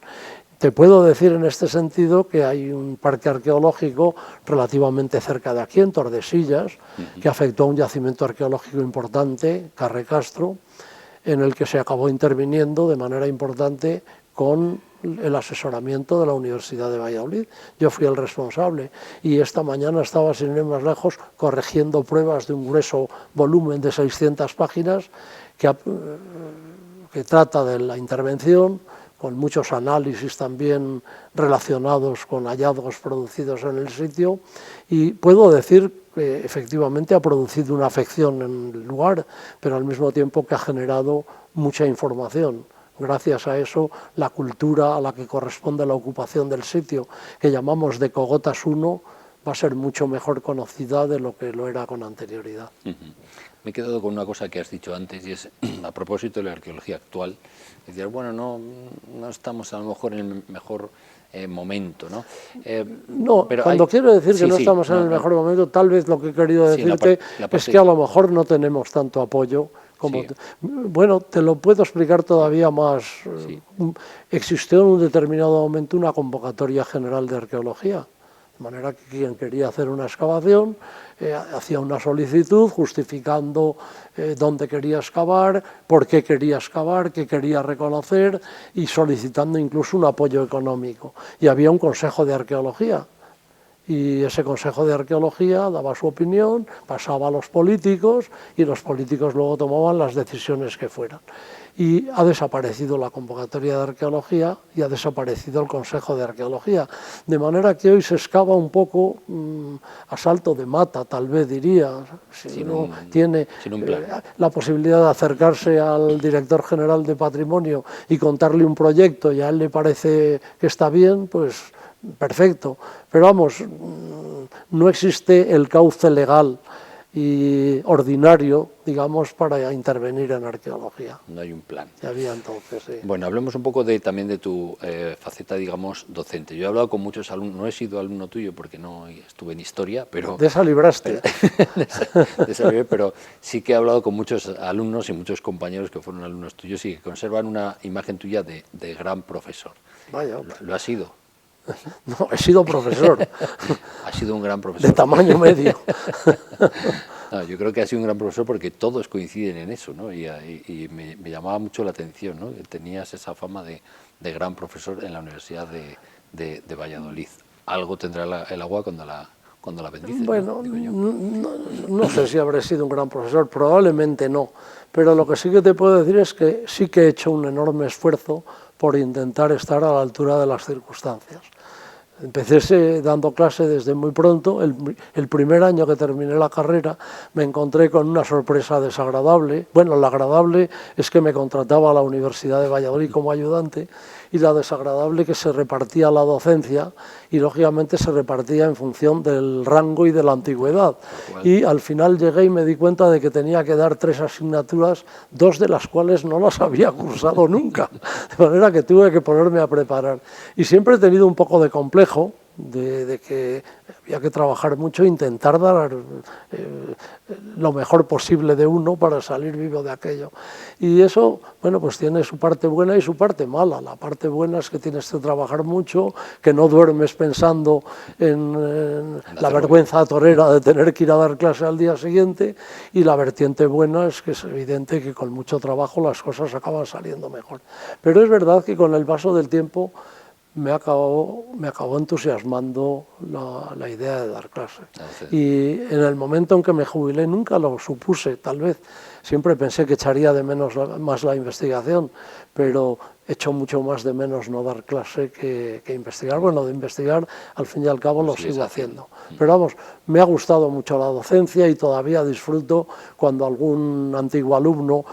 Te puedo decir en este sentido que hay un parque arqueológico relativamente cerca de aquí, en Tordesillas, que afectó a un yacimiento arqueológico importante, Carre Castro, en el que se acabó interviniendo de manera importante con el asesoramiento de la Universidad de Valladolid. Yo fui el responsable y esta mañana estaba, sin ir más lejos, corrigiendo pruebas de un grueso volumen de 600 páginas que trata de la intervención, con muchos análisis también relacionados con hallazgos producidos en el sitio, y puedo decir efectivamente ha producido una afección en el lugar, pero al mismo tiempo que ha generado mucha información. Gracias a eso, la cultura a la que corresponde la ocupación del sitio, que llamamos de Cogotas I, va a ser mucho mejor conocida de lo que lo era con anterioridad. Me he quedado con una cosa que has dicho antes, y es a propósito de la arqueología actual. Decías, bueno, no estamos a lo mejor en el mejor momento, ¿no? No, pero cuando quiero decir que no estamos en el mejor momento, tal vez lo que he querido decirte es que a lo mejor no tenemos tanto apoyo como... Sí. Bueno, te lo puedo explicar todavía más. Sí. Existió en un determinado momento una convocatoria general de arqueología, de manera que quien quería hacer una excavación hacía una solicitud justificando dónde quería excavar, por qué quería excavar, qué quería reconocer y solicitando incluso un apoyo económico. Y había un consejo de arqueología. Y ese consejo de arqueología daba su opinión, pasaba a los políticos y los políticos luego tomaban las decisiones que fueran. Y ha desaparecido la convocatoria de arqueología y ha desaparecido el consejo de arqueología. De manera que hoy se excava un poco a salto de mata, tal vez diría. Si uno tiene la posibilidad de acercarse al director general de Patrimonio y contarle un proyecto y a él le parece que está bien, pues perfecto, pero vamos, no existe el cauce legal y ordinario, digamos, para intervenir en arqueología. No hay un plan. Ya había entonces, sí. Bueno, hablemos un poco también de tu faceta, digamos, docente. Yo he hablado con muchos alumnos, no he sido alumno tuyo porque no estuve en historia, pero... De esa libraste. De esa libré, pero sí que he hablado con muchos alumnos y muchos compañeros que fueron alumnos tuyos y que conservan una imagen tuya de gran profesor. Vaya. ¿Lo has sido? No, he sido profesor. Ha sido un gran profesor. De tamaño medio. No, yo creo que ha sido un gran profesor porque todos coinciden en eso, ¿no? Y me llamaba mucho la atención, ¿no? Tenías esa fama de gran profesor en la Universidad de Valladolid. Algo tendrá el agua cuando la bendices. Bueno, no sé si habré sido un gran profesor, probablemente no, pero lo que sí que te puedo decir es que sí que he hecho un enorme esfuerzo por intentar estar a la altura de las circunstancias. Empecé dando clase desde muy pronto. El primer año que terminé la carrera me encontré con una sorpresa desagradable. Bueno, la agradable es que me contrataba a la Universidad de Valladolid como ayudante, y la desagradable que se repartía la docencia y lógicamente se repartía en función del rango y de la antigüedad. Y al final llegué y me di cuenta de que tenía que dar 3 asignaturas, 2 de las cuales no las había cursado nunca, de manera que tuve que ponerme a preparar. Y siempre he tenido un poco de complejo de que había que trabajar mucho e intentar dar lo mejor posible de uno para salir vivo de aquello. Y eso, bueno, pues tiene su parte buena y su parte mala. La parte buena es que tienes que trabajar mucho, que no duermes pensando en la vergüenza torera de tener que ir a dar clase al día siguiente, y la vertiente buena es que es evidente que con mucho trabajo las cosas acaban saliendo mejor. Pero es verdad que con el paso del tiempo me acabó entusiasmando la idea de dar clase. Y en el momento en que me jubilé nunca lo supuse, tal vez. Siempre pensé que echaría de menos más la investigación, pero echo mucho más de menos no dar clase que investigar. Bueno, de investigar al fin y al cabo lo sigo haciendo. Pero vamos, me ha gustado mucho la docencia y todavía disfruto cuando algún antiguo alumno,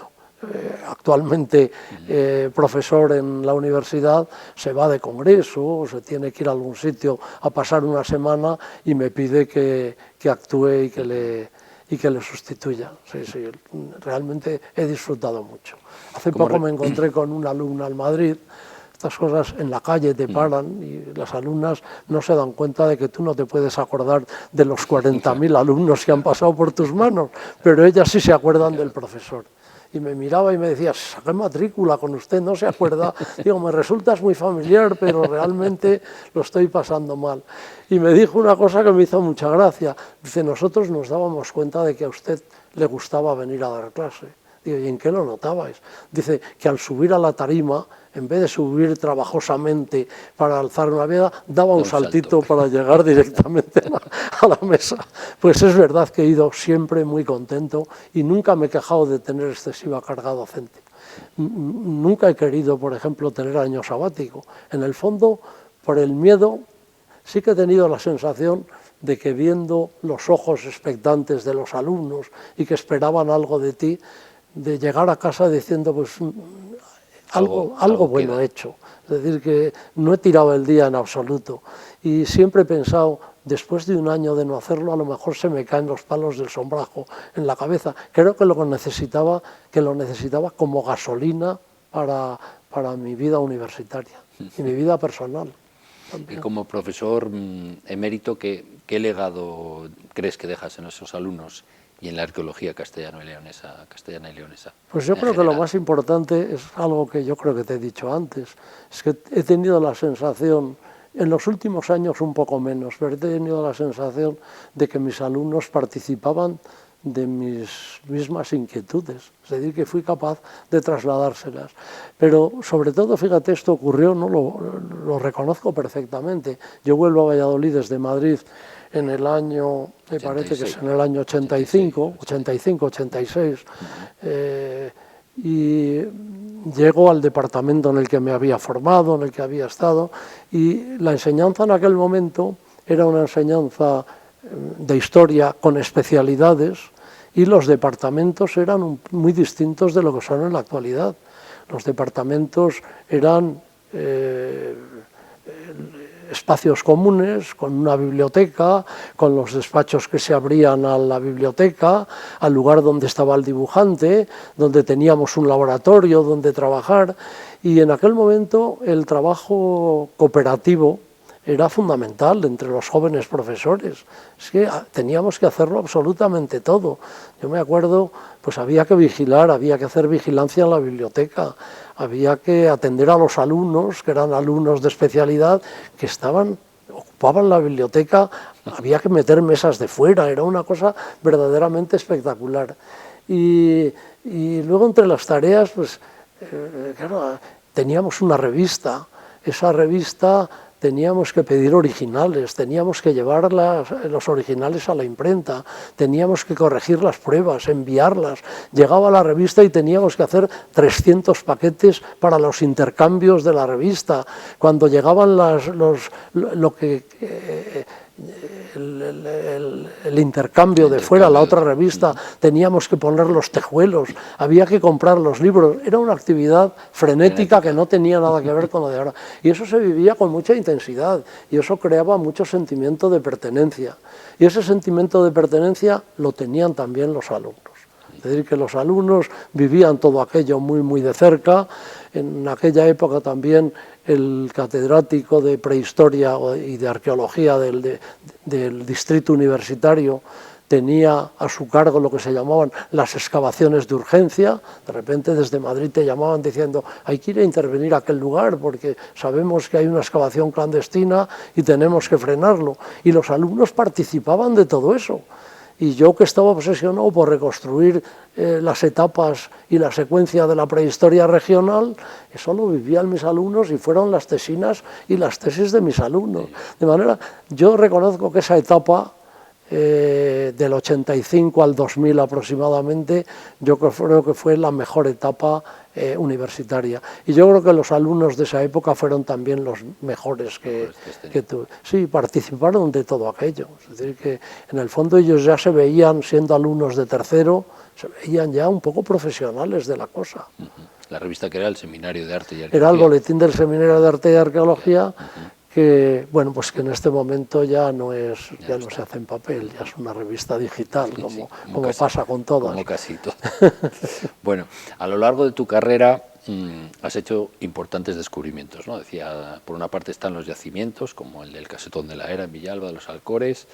actualmente profesor en la universidad, se va de congreso o se tiene que ir a algún sitio a pasar una semana y me pide que actúe y que le sustituya. Sí, realmente he disfrutado mucho. Hace poco me encontré con una alumna en Madrid. Estas cosas en la calle te paran y las alumnas no se dan cuenta de que tú no te puedes acordar de los 40.000 alumnos que han pasado por tus manos, pero ellas sí se acuerdan del profesor. Y me miraba y me decía, saqué matrícula con usted, ¿no se acuerda? Digo, me resultas muy familiar, pero realmente lo estoy pasando mal. Y me dijo una cosa que me hizo mucha gracia. Dice, nosotros nos dábamos cuenta de que a usted le gustaba venir a dar clase. Digo, ¿y en qué lo notabais? Dice que al subir a la tarima, en vez de subir trabajosamente para alzar una veda, daba un saltito para llegar directamente a la mesa. Pues es verdad que he ido siempre muy contento y nunca me he quejado de tener excesiva carga docente. Nunca he querido, por ejemplo, tener año sabático. En el fondo, por el miedo, sí que he tenido la sensación de que viendo los ojos expectantes de los alumnos y que esperaban algo de ti, de llegar a casa diciendo, pues algo bueno he hecho. Es decir, que no he tirado el día en absoluto. Y siempre he pensado, después de un año de no hacerlo, a lo mejor se me caen los palos del sombrajo en la cabeza. Creo que lo necesitaba como gasolina para mi vida universitaria y mi vida personal. Y como profesor emérito, ¿qué legado crees que dejas en esos alumnos y en la arqueología castellana y leonesa? Pues yo creo que lo más importante es algo que yo creo que te he dicho antes, es que he tenido la sensación, en los últimos años un poco menos, pero he tenido la sensación de que mis alumnos participaban de mis mismas inquietudes, es decir, que fui capaz de trasladárselas. Pero sobre todo, fíjate, esto ocurrió, ¿no? Lo reconozco perfectamente. Yo vuelvo a Valladolid desde Madrid en el año, me parece que es en el año 85, 86, y llego al departamento en el que me había formado, en el que había estado, y la enseñanza en aquel momento era una enseñanza de historia con especialidades, y los departamentos eran muy distintos de lo que son en la actualidad. Los departamentos eran espacios comunes, con una biblioteca, con los despachos que se abrían a la biblioteca, al lugar donde estaba el dibujante, donde teníamos un laboratorio donde trabajar, y en aquel momento el trabajo cooperativo era fundamental entre los jóvenes profesores. Es que teníamos que hacerlo absolutamente todo. Yo me acuerdo, pues había que vigilar, había que hacer vigilancia en la biblioteca, había que atender a los alumnos, que eran alumnos de especialidad, que ocupaban la biblioteca, había que meter mesas de fuera, era una cosa verdaderamente espectacular. Y luego entre las tareas, pues claro, teníamos una revista, esa revista teníamos que pedir originales, teníamos que llevar los originales a la imprenta, teníamos que corregir las pruebas, enviarlas. Llegaba la revista y teníamos que hacer 300 paquetes para los intercambios de la revista. Cuando llegaban el intercambio de fuera, la otra revista, teníamos que poner los tejuelos, había que comprar los libros. Era una actividad frenética que no tenía nada que ver con lo de ahora. Y eso se vivía con mucha intensidad y eso creaba mucho sentimiento de pertenencia. Y ese sentimiento de pertenencia lo tenían también los alumnos. Es decir, que los alumnos vivían todo aquello muy de cerca. En aquella época también el catedrático de prehistoria y de arqueología del distrito universitario tenía a su cargo lo que se llamaban las excavaciones de urgencia. De repente desde Madrid te llamaban diciendo hay que ir a intervenir a aquel lugar porque sabemos que hay una excavación clandestina y tenemos que frenarlo. Y los alumnos participaban de todo eso. Y yo, que estaba obsesionado por reconstruir las etapas y la secuencia de la prehistoria regional, eso lo vivían mis alumnos y fueron las tesinas y las tesis de mis alumnos. De manera, yo reconozco que esa etapa del 85 al 2000 aproximadamente, yo creo que fue la mejor etapa universitaria. Y yo creo que los alumnos de esa época fueron también los mejores que tuve. Sí, participaron de todo aquello. Es decir, que en el fondo ellos ya se veían, siendo alumnos de tercero, se veían ya un poco profesionales de la cosa. La revista que era el Seminario de Arte y Arqueología. Era el boletín del Seminario de Arte y Arqueología, que bueno, pues que en este momento ya no se hace en papel, ya es una revista digital, como pasa con todas. Como casi todo. Bueno, a lo largo de tu carrera has hecho importantes descubrimientos, ¿no? Decía, por una parte están los yacimientos, como el del Casetón de la Era en Villalba de los Alcores,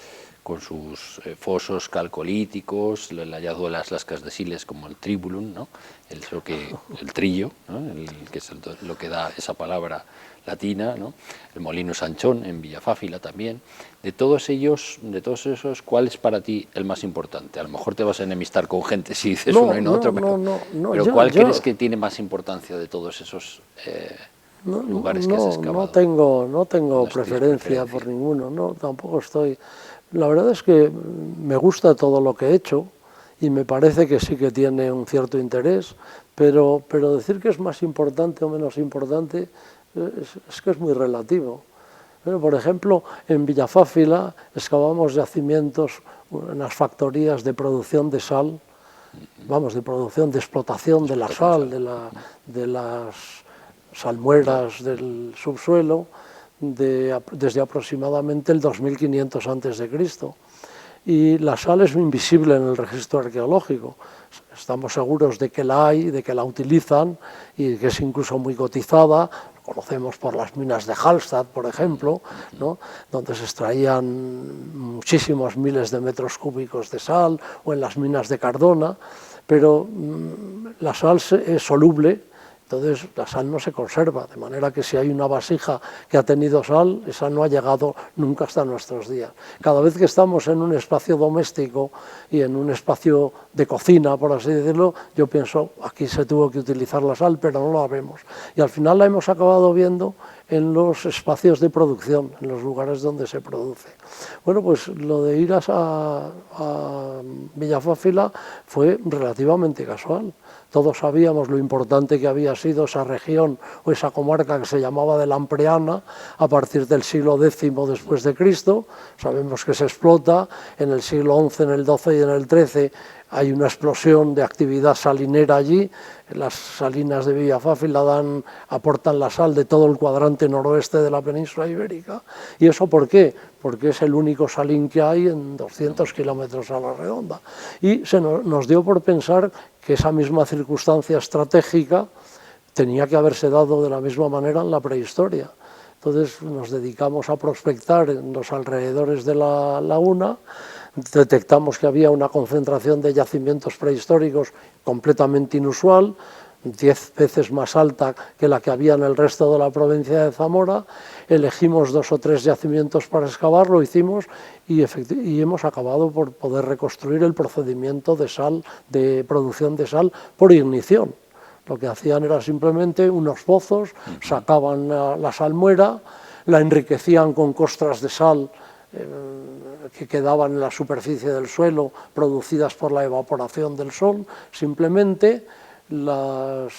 con sus fosos calcolíticos, el hallazgo de las lascas de Siles como el tribulum, ¿no? el trillo, ¿no? Que es lo que da esa palabra latina, ¿no? El Molino Sanchón en Villafáfila también. De todos esos, ¿cuál es para ti el más importante? A lo mejor te vas a enemistar con gente si dices uno y no otro, pero ¿cuál crees que tiene más importancia de todos esos lugares que has excavado? No tengo preferencia por ninguno, no, tampoco estoy. La verdad es que me gusta todo lo que he hecho y me parece que sí que tiene un cierto interés, pero decir que es más importante o menos importante es que es muy relativo. Pero, por ejemplo, en Villafáfila excavamos yacimientos, unas factorías de producción de sal, vamos, de producción, de explotación de la sal, de las salmueras del subsuelo, desde aproximadamente el 2500 a.C. Y la sal es invisible en el registro arqueológico. Estamos seguros de que la hay, de que la utilizan y que es incluso muy cotizada. Lo conocemos por las minas de Hallstatt, por ejemplo, ¿no?, donde se extraían muchísimos miles de metros cúbicos de sal, o en las minas de Cardona, pero la sal es soluble. Entonces la sal no se conserva, de manera que si hay una vasija que ha tenido sal, esa no ha llegado nunca hasta nuestros días. Cada vez que estamos en un espacio doméstico y en un espacio de cocina, por así decirlo, yo pienso, aquí se tuvo que utilizar la sal, pero no la vemos. Y al final la hemos acabado viendo en los espacios de producción, en los lugares donde se produce. Bueno, pues lo de ir a Villafáfila fue relativamente casual. Todos sabíamos lo importante que había sido esa región o esa comarca que se llamaba de Lampreana a partir del siglo X después de Cristo. Sabemos que se explota en el siglo XI, en el XII y en el XIII. Hay una explosión de actividad salinera allí. Las salinas de Villafáfila aportan la sal de todo el cuadrante noroeste de la península ibérica. ¿Y eso por qué? Porque es el único salín que hay en 200 kilómetros a la redonda. Y nos dio por pensar que esa misma circunstancia estratégica tenía que haberse dado de la misma manera en la prehistoria. Entonces nos dedicamos a prospectar en los alrededores de la laguna. Detectamos que había una concentración de yacimientos prehistóricos completamente inusual, 10 veces más alta que la que había en el resto de la provincia de Zamora. Elegimos 2 o 3 yacimientos para excavar, lo hicimos y hemos acabado por poder reconstruir el procedimiento de sal, de producción de sal por ignición. Lo que hacían era simplemente unos pozos, sacaban la salmuera, la enriquecían con costras de sal que quedaban en la superficie del suelo, producidas por la evaporación del sol. Simplemente las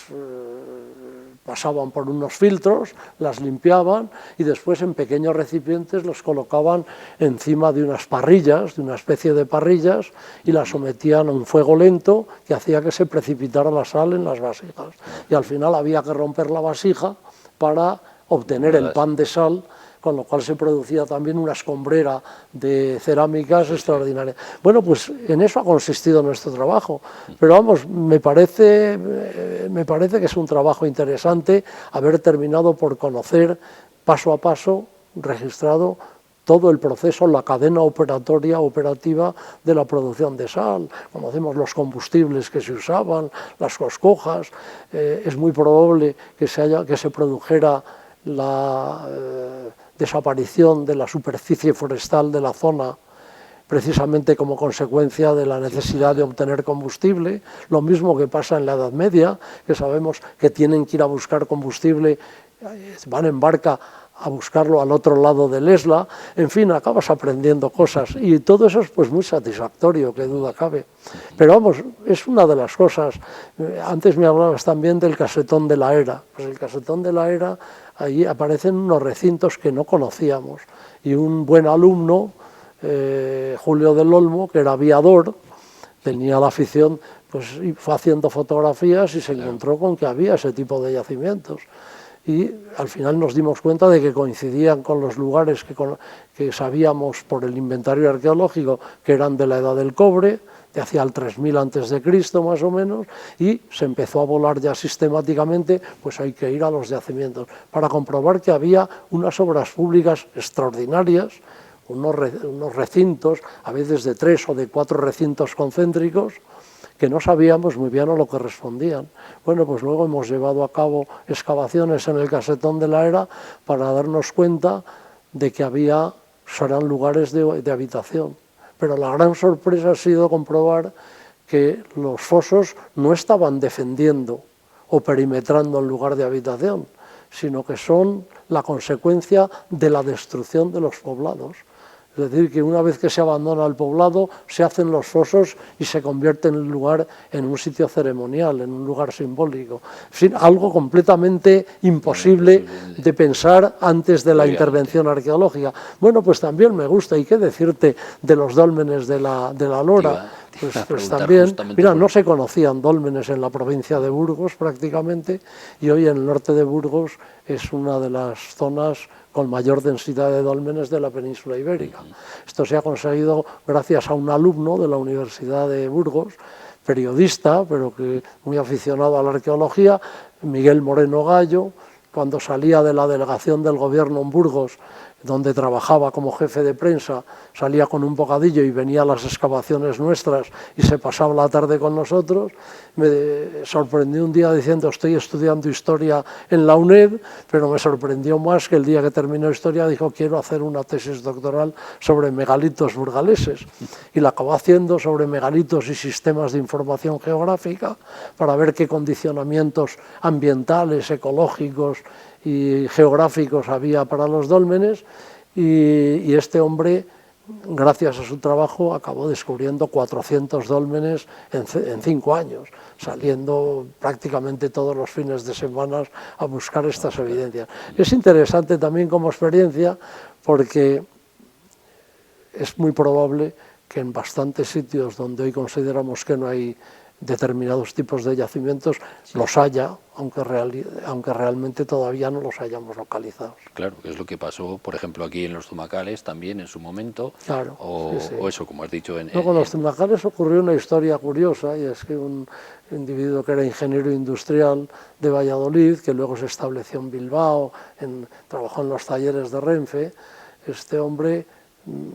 pasaban por unos filtros, las limpiaban y después en pequeños recipientes los colocaban encima de unas parrillas, de una especie de parrillas, y las sometían a un fuego lento que hacía que se precipitara la sal en las vasijas. Y al final había que romper la vasija para obtener el pan de sal, con lo cual se producía también una escombrera de cerámicas extraordinaria. Bueno, pues en eso ha consistido nuestro trabajo, pero vamos, me parece que es un trabajo interesante haber terminado por conocer paso a paso, registrado todo el proceso, la cadena operativa de la producción de sal. Conocemos los combustibles que se usaban, las coscojas. Es muy probable que se produjera la desaparición de la superficie forestal de la zona, precisamente como consecuencia de la necesidad de obtener combustible. Lo mismo que pasa en la Edad Media, que sabemos que tienen que ir a buscar combustible, van en barca a buscarlo al otro lado del Esla. En fin, acabas aprendiendo cosas y todo eso es pues muy satisfactorio, que duda cabe. Pero vamos, es una de las cosas. Antes me hablabas también del casetón de la Era. Pues el casetón de la Era, allí aparecen unos recintos que no conocíamos, y un buen alumno, Julio del Olmo, que era aviador, tenía la afición, pues fue haciendo fotografías y se encontró con que había ese tipo de yacimientos. Y al final nos dimos cuenta de que coincidían con los lugares que sabíamos por el inventario arqueológico que eran de la Edad del Cobre, de hacia el 3000 a.C. más o menos, y se empezó a volar ya sistemáticamente, pues hay que ir a los yacimientos para comprobar que había unas obras públicas extraordinarias, unos recintos, a veces de 3 o de 4 recintos concéntricos, que no sabíamos muy bien a lo que respondían. Bueno, pues luego hemos llevado a cabo excavaciones en el casetón de la Era para darnos cuenta de que eran lugares de habitación. Pero la gran sorpresa ha sido comprobar que los fosos no estaban defendiendo o perimetrando el lugar de habitación, sino que son la consecuencia de la destrucción de los poblados. Es Es decir, que una vez que se abandona el poblado, se hacen los fosos y se convierte el lugar en un sitio ceremonial, en un lugar simbólico. En fin, algo completamente imposible de pensar antes de la intervención arqueológica. Bueno, pues también me gusta. ¿Y qué decirte de los dólmenes de la Lora? Pues también, mira, no se conocían dólmenes en la provincia de Burgos prácticamente, y hoy en el norte de Burgos es una de las zonas con mayor densidad de dólmenes de la península ibérica. Esto se ha conseguido gracias a un alumno de la Universidad de Burgos, periodista, pero que muy aficionado a la arqueología, Miguel Moreno Gallo. Cuando salía de la delegación del gobierno en Burgos, donde trabajaba como jefe de prensa, salía con un bocadillo y venía a las excavaciones nuestras y se pasaba la tarde con nosotros. Me sorprendió un día diciendo: estoy estudiando historia en la UNED, pero me sorprendió más que el día que terminó historia dijo: quiero hacer una tesis doctoral sobre megalitos burgaleses, y la acabó haciendo sobre megalitos y sistemas de información geográfica para ver qué condicionamientos ambientales, ecológicos y geográficos había para los dólmenes, y este hombre, gracias a su trabajo, acabó descubriendo 400 dólmenes en 5 años, saliendo prácticamente todos los fines de semana a buscar estas evidencias. Es interesante también como experiencia porque es muy probable que en bastantes sitios donde hoy consideramos que no hay determinados tipos de yacimientos, los haya, aunque realmente todavía no los hayamos localizado. Claro, que es lo que pasó, por ejemplo, aquí en los Zumacales también en su momento, claro, o eso, como has dicho. Con los Zumacales ocurrió una historia curiosa, y es que un individuo que era ingeniero industrial de Valladolid, que luego se estableció en Bilbao, trabajó en los talleres de Renfe, este hombre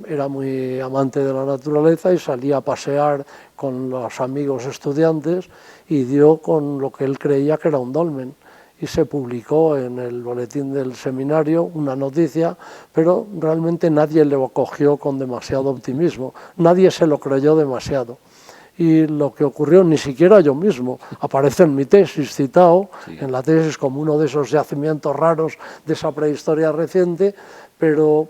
era muy amante de la naturaleza y salía a pasear con los amigos estudiantes y dio con lo que él creía que era un dolmen, y se publicó en el boletín del seminario una noticia, pero realmente nadie lo acogió con demasiado optimismo, nadie se lo creyó demasiado. Y lo que ocurrió, ni siquiera yo mismo, aparece en mi tesis citado, en la tesis como uno de esos yacimientos raros de esa prehistoria reciente, pero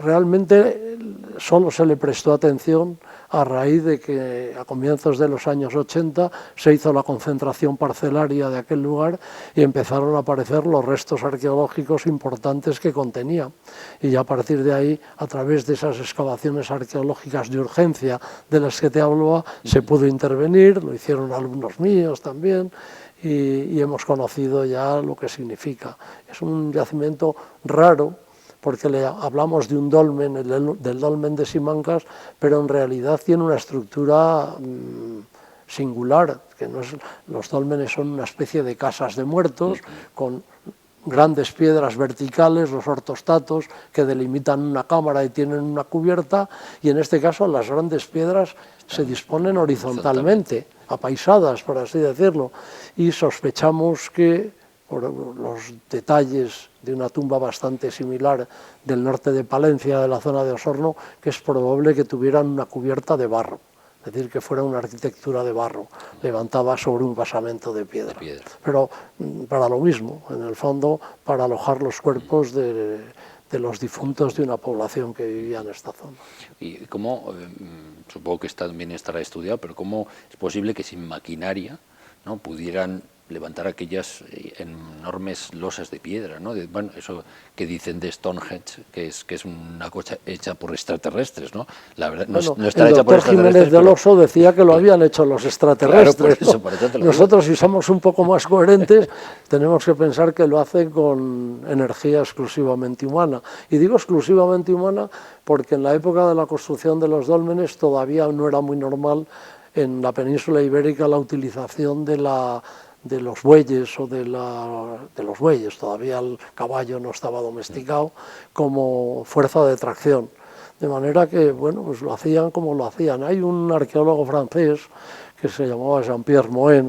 realmente solo se le prestó atención a raíz de que a comienzos de los años 80 se hizo la concentración parcelaria de aquel lugar y empezaron a aparecer los restos arqueológicos importantes que contenía. Y ya a partir de ahí, a través de esas excavaciones arqueológicas de urgencia de las que te hablaba, se pudo intervenir, lo hicieron alumnos míos también, y hemos conocido ya lo que significa. Es un yacimiento raro, porque le hablamos de un dolmen, del dolmen de Simancas, pero en realidad tiene una estructura singular, que no es, los dólmenes son una especie de casas de muertos, con grandes piedras verticales, los ortostatos, que delimitan una cámara y tienen una cubierta, y en este caso las grandes piedras se disponen horizontalmente, apaisadas, por así decirlo, y sospechamos que, por los detalles de una tumba bastante similar del norte de Palencia, de la zona de Osorno, que es probable que tuvieran una cubierta de barro, es decir, que fuera una arquitectura de barro, levantada sobre un basamento de piedra. Pero para lo mismo, en el fondo, para alojar los cuerpos de los difuntos de una población que vivía en esta zona. ¿Y cómo, supongo que también estará estudiado, pero cómo es posible que sin maquinaria, ¿no?, pudieran levantar aquellas enormes losas de piedra, ¿no? Bueno, eso que dicen de Stonehenge, que es una cosa hecha por extraterrestres, ¿no? La verdad, no está hecha por extraterrestres. El doctor Jiménez del Oso decía que lo habían hecho los extraterrestres. Claro, por eso te lo Nosotros, digo. si somos un poco más coherentes, tenemos que pensar que lo hacen con energía exclusivamente humana. Y digo exclusivamente humana porque en la época de la construcción de los dólmenes todavía no era muy normal en la península ibérica la utilización de los bueyes o de los bueyes, todavía el caballo no estaba domesticado, como fuerza de tracción. De manera que, bueno, pues lo hacían como lo hacían. Hay un arqueólogo francés que se llamaba Jean-Pierre Moen,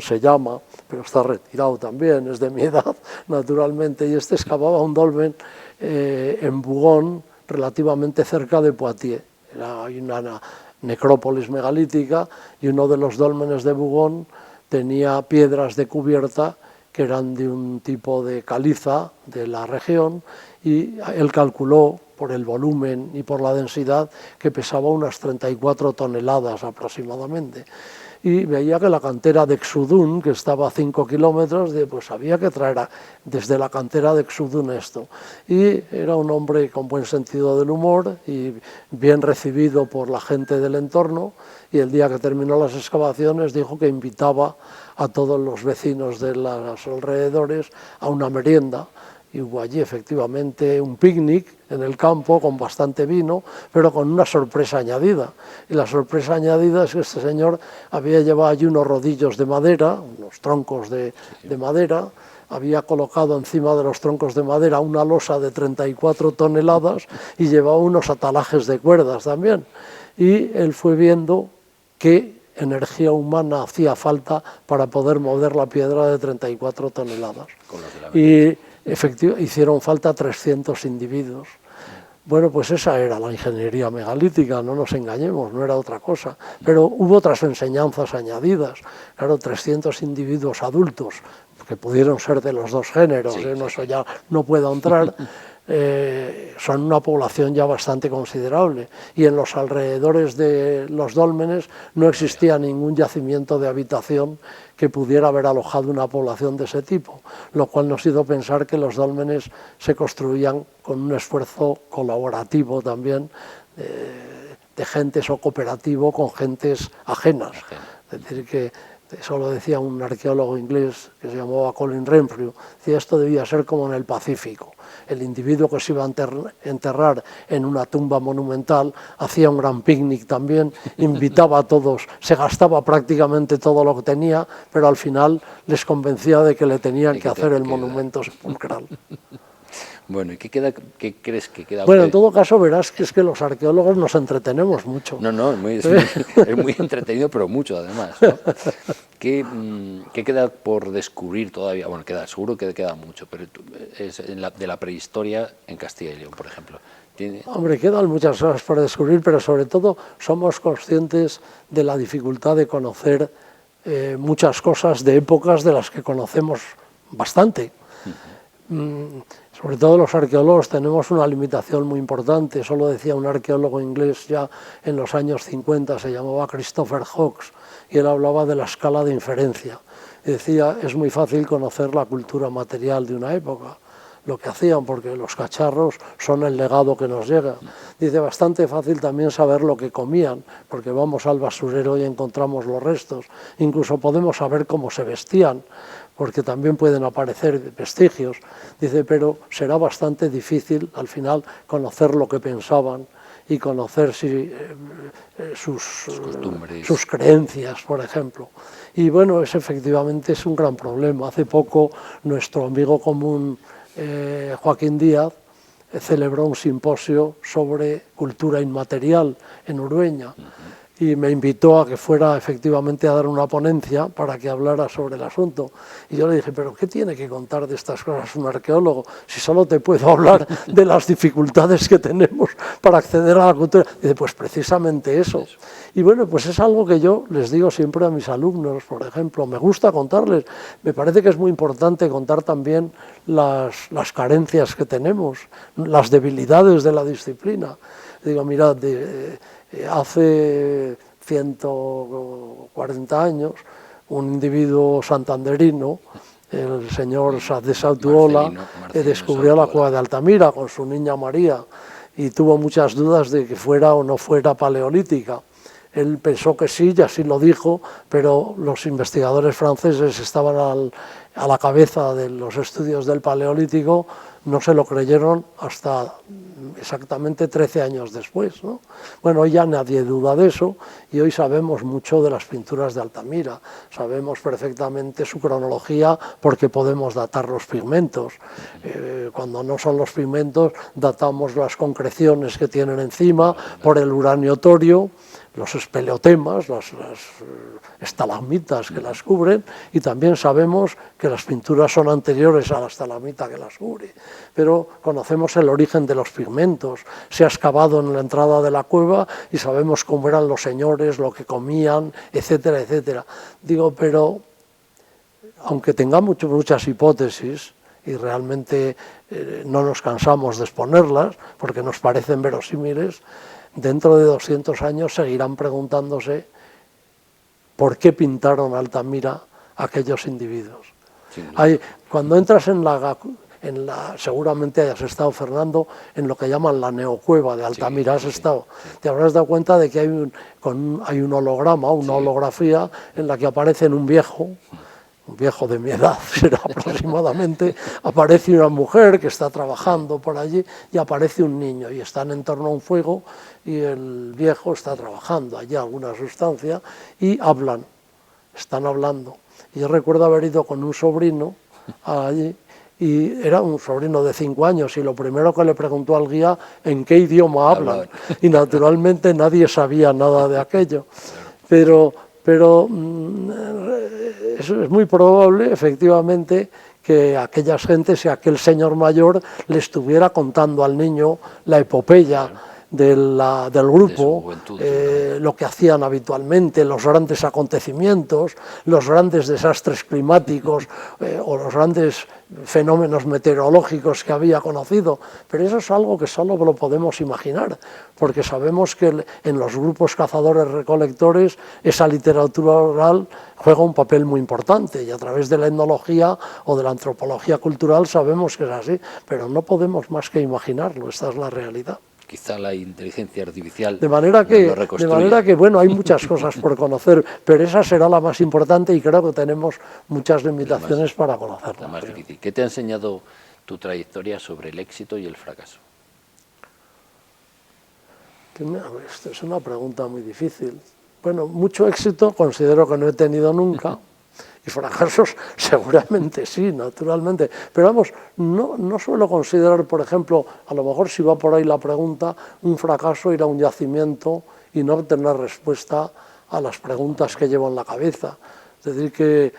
pero está retirado también, es de mi edad, naturalmente, y este excavaba un dolmen en Bougon, relativamente cerca de Poitiers. Hay una necrópolis megalítica, y uno de los dólmenes de Bougon tenía piedras de cubierta que eran de un tipo de caliza de la región y él calculó por el volumen y por la densidad que pesaba unas 34 toneladas aproximadamente. Y veía que la cantera de Exudún, que estaba a 5 kilómetros, pues había que traer desde la cantera de Exudún esto. Y era un hombre con buen sentido del humor y bien recibido por la gente del entorno, y el día que terminó las excavaciones dijo que invitaba a todos los vecinos de los alrededores a una merienda. Y hubo allí efectivamente un picnic en el campo con bastante vino, pero con una sorpresa añadida. Y la sorpresa añadida es que este señor había llevado allí unos rodillos de madera, unos troncos de madera, había colocado encima de los troncos de madera una losa de 34 toneladas y llevaba unos atalajes de cuerdas también. Y él fue viendo qué energía humana hacía falta para poder mover la piedra de 34 toneladas. Y hicieron falta 300 individuos. Bueno, pues esa era la ingeniería megalítica, no nos engañemos, no era otra cosa. Pero hubo otras enseñanzas añadidas. Claro, 300 individuos adultos, que pudieron ser de los dos géneros, eso ya no puedo entrar, son una población ya bastante considerable. Y en los alrededores de los dólmenes no existía ningún yacimiento de habitación que pudiera haber alojado una población de ese tipo, lo cual nos hizo pensar que los dólmenes se construían con un esfuerzo colaborativo también de gentes o cooperativo con gentes ajenas. Es decir, que eso lo decía un arqueólogo inglés que se llamaba Colin Renfrew, decía esto debía ser como en el Pacífico. El individuo que se iba a enterrar en una tumba monumental hacía un gran picnic también, invitaba a todos, se gastaba prácticamente todo lo que tenía, pero al final les convencía de que le tenían que hacer el monumento sepulcral. Bueno, ¿y qué crees que queda? Bueno, en todo caso verás que es que los arqueólogos nos entretenemos mucho. No, es muy entretenido, pero mucho además, ¿no? ¿Qué queda por descubrir todavía? Bueno, seguro que queda mucho, pero de la prehistoria en Castilla y León, por ejemplo. Hombre, quedan muchas cosas por descubrir, pero sobre todo somos conscientes de la dificultad de conocer muchas cosas de épocas de las que conocemos bastante. Sobre todo los arqueólogos tenemos una limitación muy importante. Eso lo decía un arqueólogo inglés ya en los años 50, se llamaba Christopher Hawkes, y él hablaba de la escala de inferencia. Y decía, es muy fácil conocer la cultura material de una época, lo que hacían, porque los cacharros son el legado que nos llega. Dice, bastante fácil también saber lo que comían, porque vamos al basurero y encontramos los restos. Incluso podemos saber cómo se vestían, porque también pueden aparecer vestigios. Dice, pero será bastante difícil al final conocer lo que pensaban y conocer sus creencias, por ejemplo. Y bueno, efectivamente es un gran problema. Hace poco nuestro amigo común Joaquín Díaz celebró un simposio sobre cultura inmaterial en Urueña. Y me invitó a que fuera efectivamente a dar una ponencia para que hablara sobre el asunto. Y yo le dije, ¿pero qué tiene que contar de estas cosas un arqueólogo? Si solo te puedo hablar de las dificultades que tenemos para acceder a la cultura. Dice, pues precisamente eso. Y bueno, pues es algo que yo les digo siempre a mis alumnos, por ejemplo. Me gusta contarles. Me parece que es muy importante contar también las carencias que tenemos, las debilidades de la disciplina. Digo, mirad, hace 140 años, un individuo santanderino, el señor de Sautuola, descubrió la cueva de Altamira con su niña María y tuvo muchas dudas de que fuera o no fuera paleolítica. Él pensó que sí, y así lo dijo, pero los investigadores franceses estaban a la cabeza de los estudios del Paleolítico, no se lo creyeron hasta exactamente 13 años después, ¿no? Bueno, hoy ya nadie duda de eso y hoy sabemos mucho de las pinturas de Altamira, sabemos perfectamente su cronología porque podemos datar los pigmentos. Cuando no son los pigmentos, datamos las concreciones que tienen encima por el uranio torio, los espeleotemas, las estalagmitas que las cubren, y también sabemos que las pinturas son anteriores a la estalagmita que las cubre. Pero conocemos el origen de los pigmentos, se ha excavado en la entrada de la cueva y sabemos cómo eran los señores, lo que comían, etcétera, etcétera. Digo, pero aunque tengamos muchas hipótesis, y realmente no nos cansamos de exponerlas porque nos parecen verosímiles, dentro de 200 años seguirán preguntándose por qué pintaron Altamira aquellos individuos. Cuando entras seguramente hayas estado, Fernando, en lo que llaman la neocueva de Altamira, has estado, te habrás dado cuenta de que hay un holograma, una holografía en la que aparece un viejo de mi edad, será aproximadamente, aparece una mujer que está trabajando por allí y aparece un niño y están en torno a un fuego y el viejo está trabajando allí alguna sustancia y están hablando. Y yo recuerdo haber ido con un sobrino allí y era un sobrino de 5 años y lo primero que le preguntó al guía en qué idioma hablan y naturalmente nadie sabía nada de aquello, pero es muy probable, efectivamente, que aquellas gentes y aquel señor mayor le estuviera contando al niño la epopeya del grupo, lo que hacían habitualmente, los grandes acontecimientos, los grandes desastres climáticos o los grandes fenómenos meteorológicos que había conocido, pero eso es algo que solo lo podemos imaginar, porque sabemos que en los grupos cazadores-recolectores esa literatura oral juega un papel muy importante y a través de la etnología o de la antropología cultural sabemos que es así, pero no podemos más que imaginarlo, esta es la realidad. Quizá la inteligencia artificial de manera que, bueno, hay muchas cosas por conocer, pero esa será la más importante y creo que tenemos muchas limitaciones para conocerla. La más difícil. ¿Qué te ha enseñado tu trayectoria sobre el éxito y el fracaso? Esta es una pregunta muy difícil. Bueno, mucho éxito considero que no he tenido nunca. Y fracasos seguramente sí, naturalmente. Pero vamos, no suelo considerar, por ejemplo, a lo mejor si va por ahí la pregunta, un fracaso ir a un yacimiento y no obtener respuesta a las preguntas que llevo en la cabeza. Es decir, que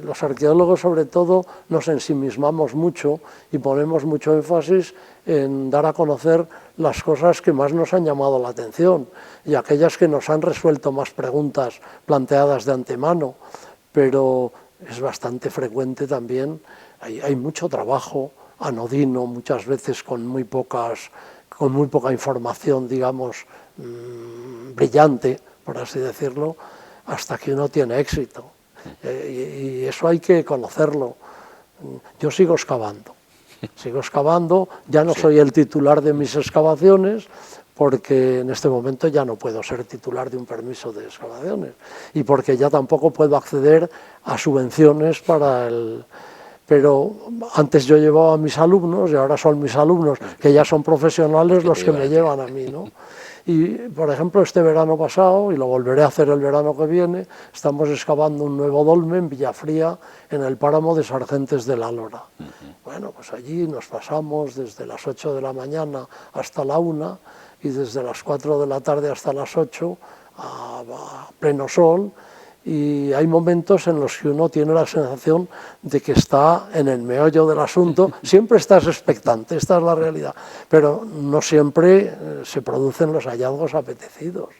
los arqueólogos sobre todo nos ensimismamos mucho y ponemos mucho énfasis en dar a conocer las cosas que más nos han llamado la atención y aquellas que nos han resuelto más preguntas planteadas de antemano. Pero es bastante frecuente también, hay mucho trabajo anodino, muchas veces con muy poca información, digamos, brillante, por así decirlo, hasta que uno tiene éxito. Y eso hay que conocerlo. Yo sigo excavando, ya no soy el titular de mis excavaciones, porque en este momento ya no puedo ser titular de un permiso de excavaciones y porque ya tampoco puedo acceder a subvenciones para el... Pero antes yo llevaba a mis alumnos y ahora son mis alumnos, que ya son profesionales, los que me llevan a mí, ¿no? Y, por ejemplo, este verano pasado, y lo volveré a hacer el verano que viene, estamos excavando un nuevo dolmen en Villafría, en el páramo de Sargentes de la Lora. Bueno, pues allí nos pasamos desde las 8 de la mañana hasta la 1, y desde las 4 de la tarde hasta las 8 a pleno sol, y hay momentos en los que uno tiene la sensación de que está en el meollo del asunto, siempre estás expectante, esta es la realidad, pero no siempre se producen los hallazgos apetecidos.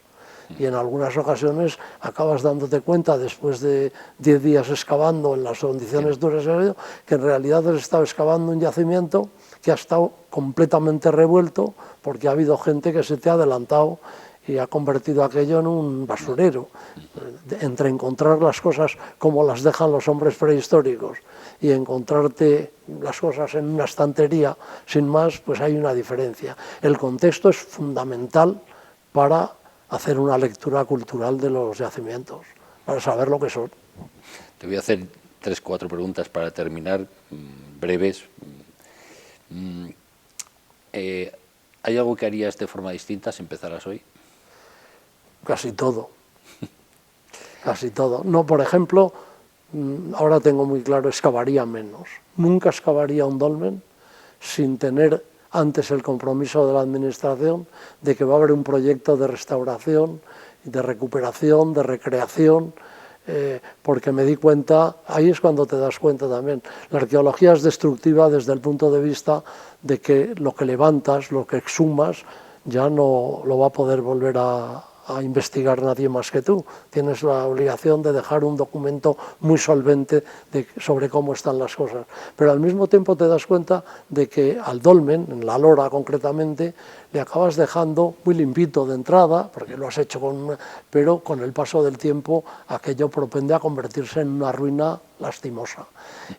Y en algunas ocasiones acabas dándote cuenta, después de 10 días excavando en las condiciones duras, que en realidad has estado excavando un yacimiento que ha estado completamente revuelto porque ha habido gente que se te ha adelantado y ha convertido aquello en un basurero. Entre encontrar las cosas como las dejan los hombres prehistóricos y encontrarte las cosas en una estantería sin más, pues hay una diferencia. El contexto es fundamental para hacer una lectura cultural de los yacimientos, para saber lo que son. Te voy a hacer 3 o 4 preguntas para terminar, breves. ¿Hay algo que harías de forma distinta si empezaras hoy? Casi todo. Casi todo. No, por ejemplo, ahora tengo muy claro, excavaría menos. Nunca excavaría un dolmen sin tener antes el compromiso de la administración de que va a haber un proyecto de restauración, de recuperación, de recreación, porque me di cuenta, ahí es cuando te das cuenta también, la arqueología es destructiva desde el punto de vista de que lo que levantas, lo que exhumas, ya no lo va a poder volver a a investigar nadie más que tú. Tienes la obligación de dejar un documento muy solvente sobre cómo están las cosas. Pero al mismo tiempo te das cuenta de que al dolmen, en la lora concretamente, le acabas dejando muy limpito de entrada, porque lo has hecho pero con el paso del tiempo aquello propende a convertirse en una ruina lastimosa.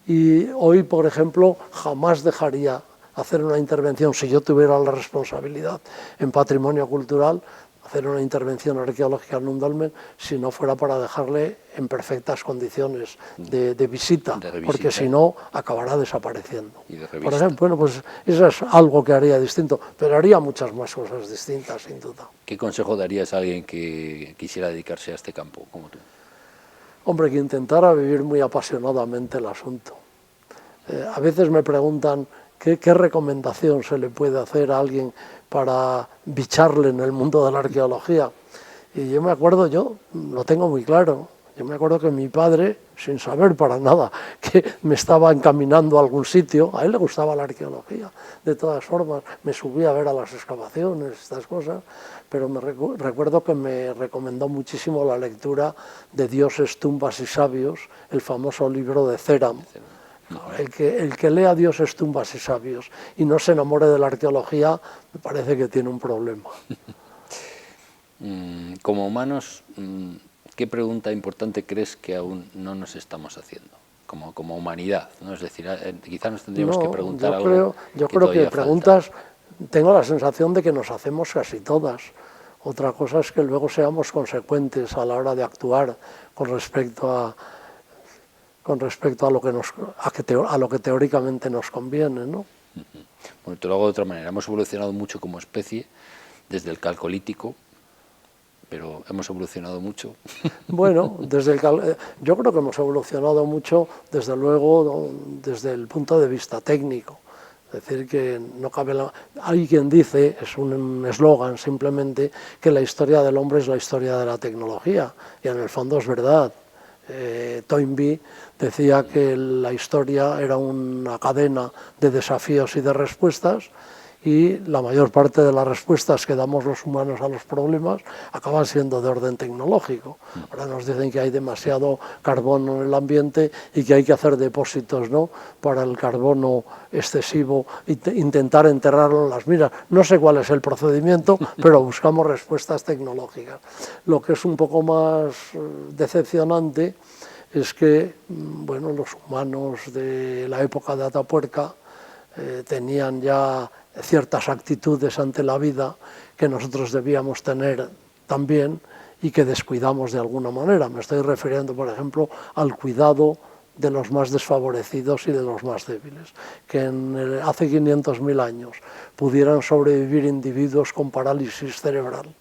Y hoy, por ejemplo, jamás dejaría hacer una intervención, si yo tuviera la responsabilidad en patrimonio cultural, hacer una intervención arqueológica en un dolmen, si no fuera para dejarle en perfectas condiciones de visita, porque si no acabará desapareciendo. Por ejemplo, bueno, pues eso es algo que haría distinto, pero haría muchas más cosas distintas, sin duda. ¿Qué consejo darías a alguien que quisiera dedicarse a este campo, como tú? Hombre, que intentara vivir muy apasionadamente el asunto. A veces me preguntan qué recomendación se le puede hacer a alguien para bicharle en el mundo de la arqueología. Y yo me acuerdo, yo lo tengo muy claro, yo me acuerdo que mi padre, sin saber para nada que me estaba encaminando a algún sitio, a él le gustaba la arqueología, de todas formas, me subía a ver a las excavaciones, estas cosas, pero recuerdo que me recomendó muchísimo la lectura de Dioses, tumbas y sabios, el famoso libro de Ceram. El que lea Dioses, tumbas y sabios y no se enamore de la arqueología, me parece que tiene un problema. Como humanos, ¿qué pregunta importante crees que aún no nos estamos haciendo? Como humanidad, ¿no? Es decir, quizá nos tendríamos que preguntar algo. Yo creo que preguntas, tengo la sensación de que nos hacemos casi todas. Otra cosa es que luego seamos consecuentes a la hora de actuar con respecto a lo que teóricamente nos conviene, ¿no? Bueno, te lo hago de otra manera. Hemos evolucionado mucho como especie desde el Calcolítico, pero hemos evolucionado mucho. Bueno, yo creo que hemos evolucionado mucho, desde luego, desde el punto de vista técnico. Es decir, que no cabe hay quien dice, es un eslogan simplemente, que la historia del hombre es la historia de la tecnología, y en el fondo es verdad. Toynbee decía que la historia era una cadena de desafíos y de respuestas, y la mayor parte de las respuestas que damos los humanos a los problemas acaban siendo de orden tecnológico. Ahora nos dicen que hay demasiado carbono en el ambiente y que hay que hacer depósitos, ¿no?, para el carbono excesivo e intentar enterrarlo en las minas. No sé cuál es el procedimiento, pero buscamos respuestas tecnológicas. Lo que es un poco más decepcionante es que, bueno, los humanos de la época de Atapuerca tenían ya ciertas actitudes ante la vida que nosotros debíamos tener también y que descuidamos de alguna manera. Me estoy refiriendo, por ejemplo, al cuidado de los más desfavorecidos y de los más débiles. Que hace 500.000 años pudieran sobrevivir individuos con parálisis cerebral,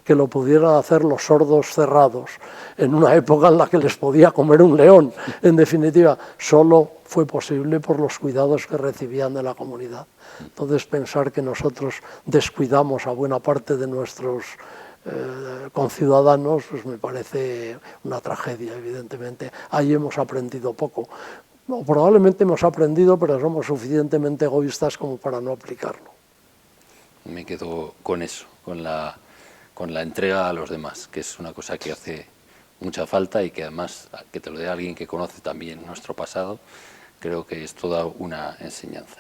que lo pudieran hacer los sordos cerrados, en una época en la que les podía comer un león. En definitiva, solo fue posible por los cuidados que recibían de la comunidad. Entonces, pensar que nosotros descuidamos a buena parte de nuestros conciudadanos, pues me parece una tragedia, evidentemente. Ahí hemos aprendido poco. O probablemente hemos aprendido, pero somos suficientemente egoístas como para no aplicarlo. Me quedo con eso, con la entrega a los demás, que es una cosa que hace mucha falta y que además, que te lo dé alguien que conoce también nuestro pasado, creo que es toda una enseñanza.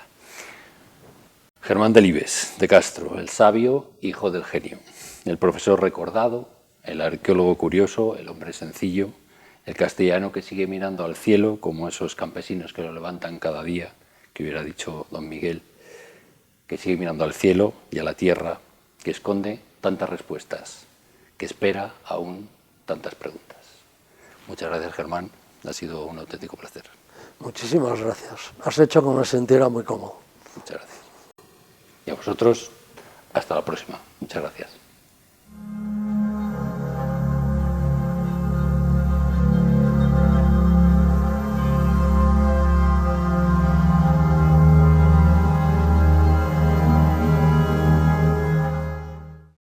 Germán Delibes de Castro, el sabio hijo del genio, el profesor recordado, el arqueólogo curioso, el hombre sencillo, el castellano que sigue mirando al cielo como esos campesinos que lo levantan cada día, que hubiera dicho don Miguel, que sigue mirando al cielo y a la tierra, que esconde tantas respuestas, que espera aún tantas preguntas. Muchas gracias, Germán, ha sido un auténtico placer. Muchísimas gracias, has hecho que me sintiera muy cómodo. Muchas gracias. Y a vosotros, hasta la próxima. Muchas gracias.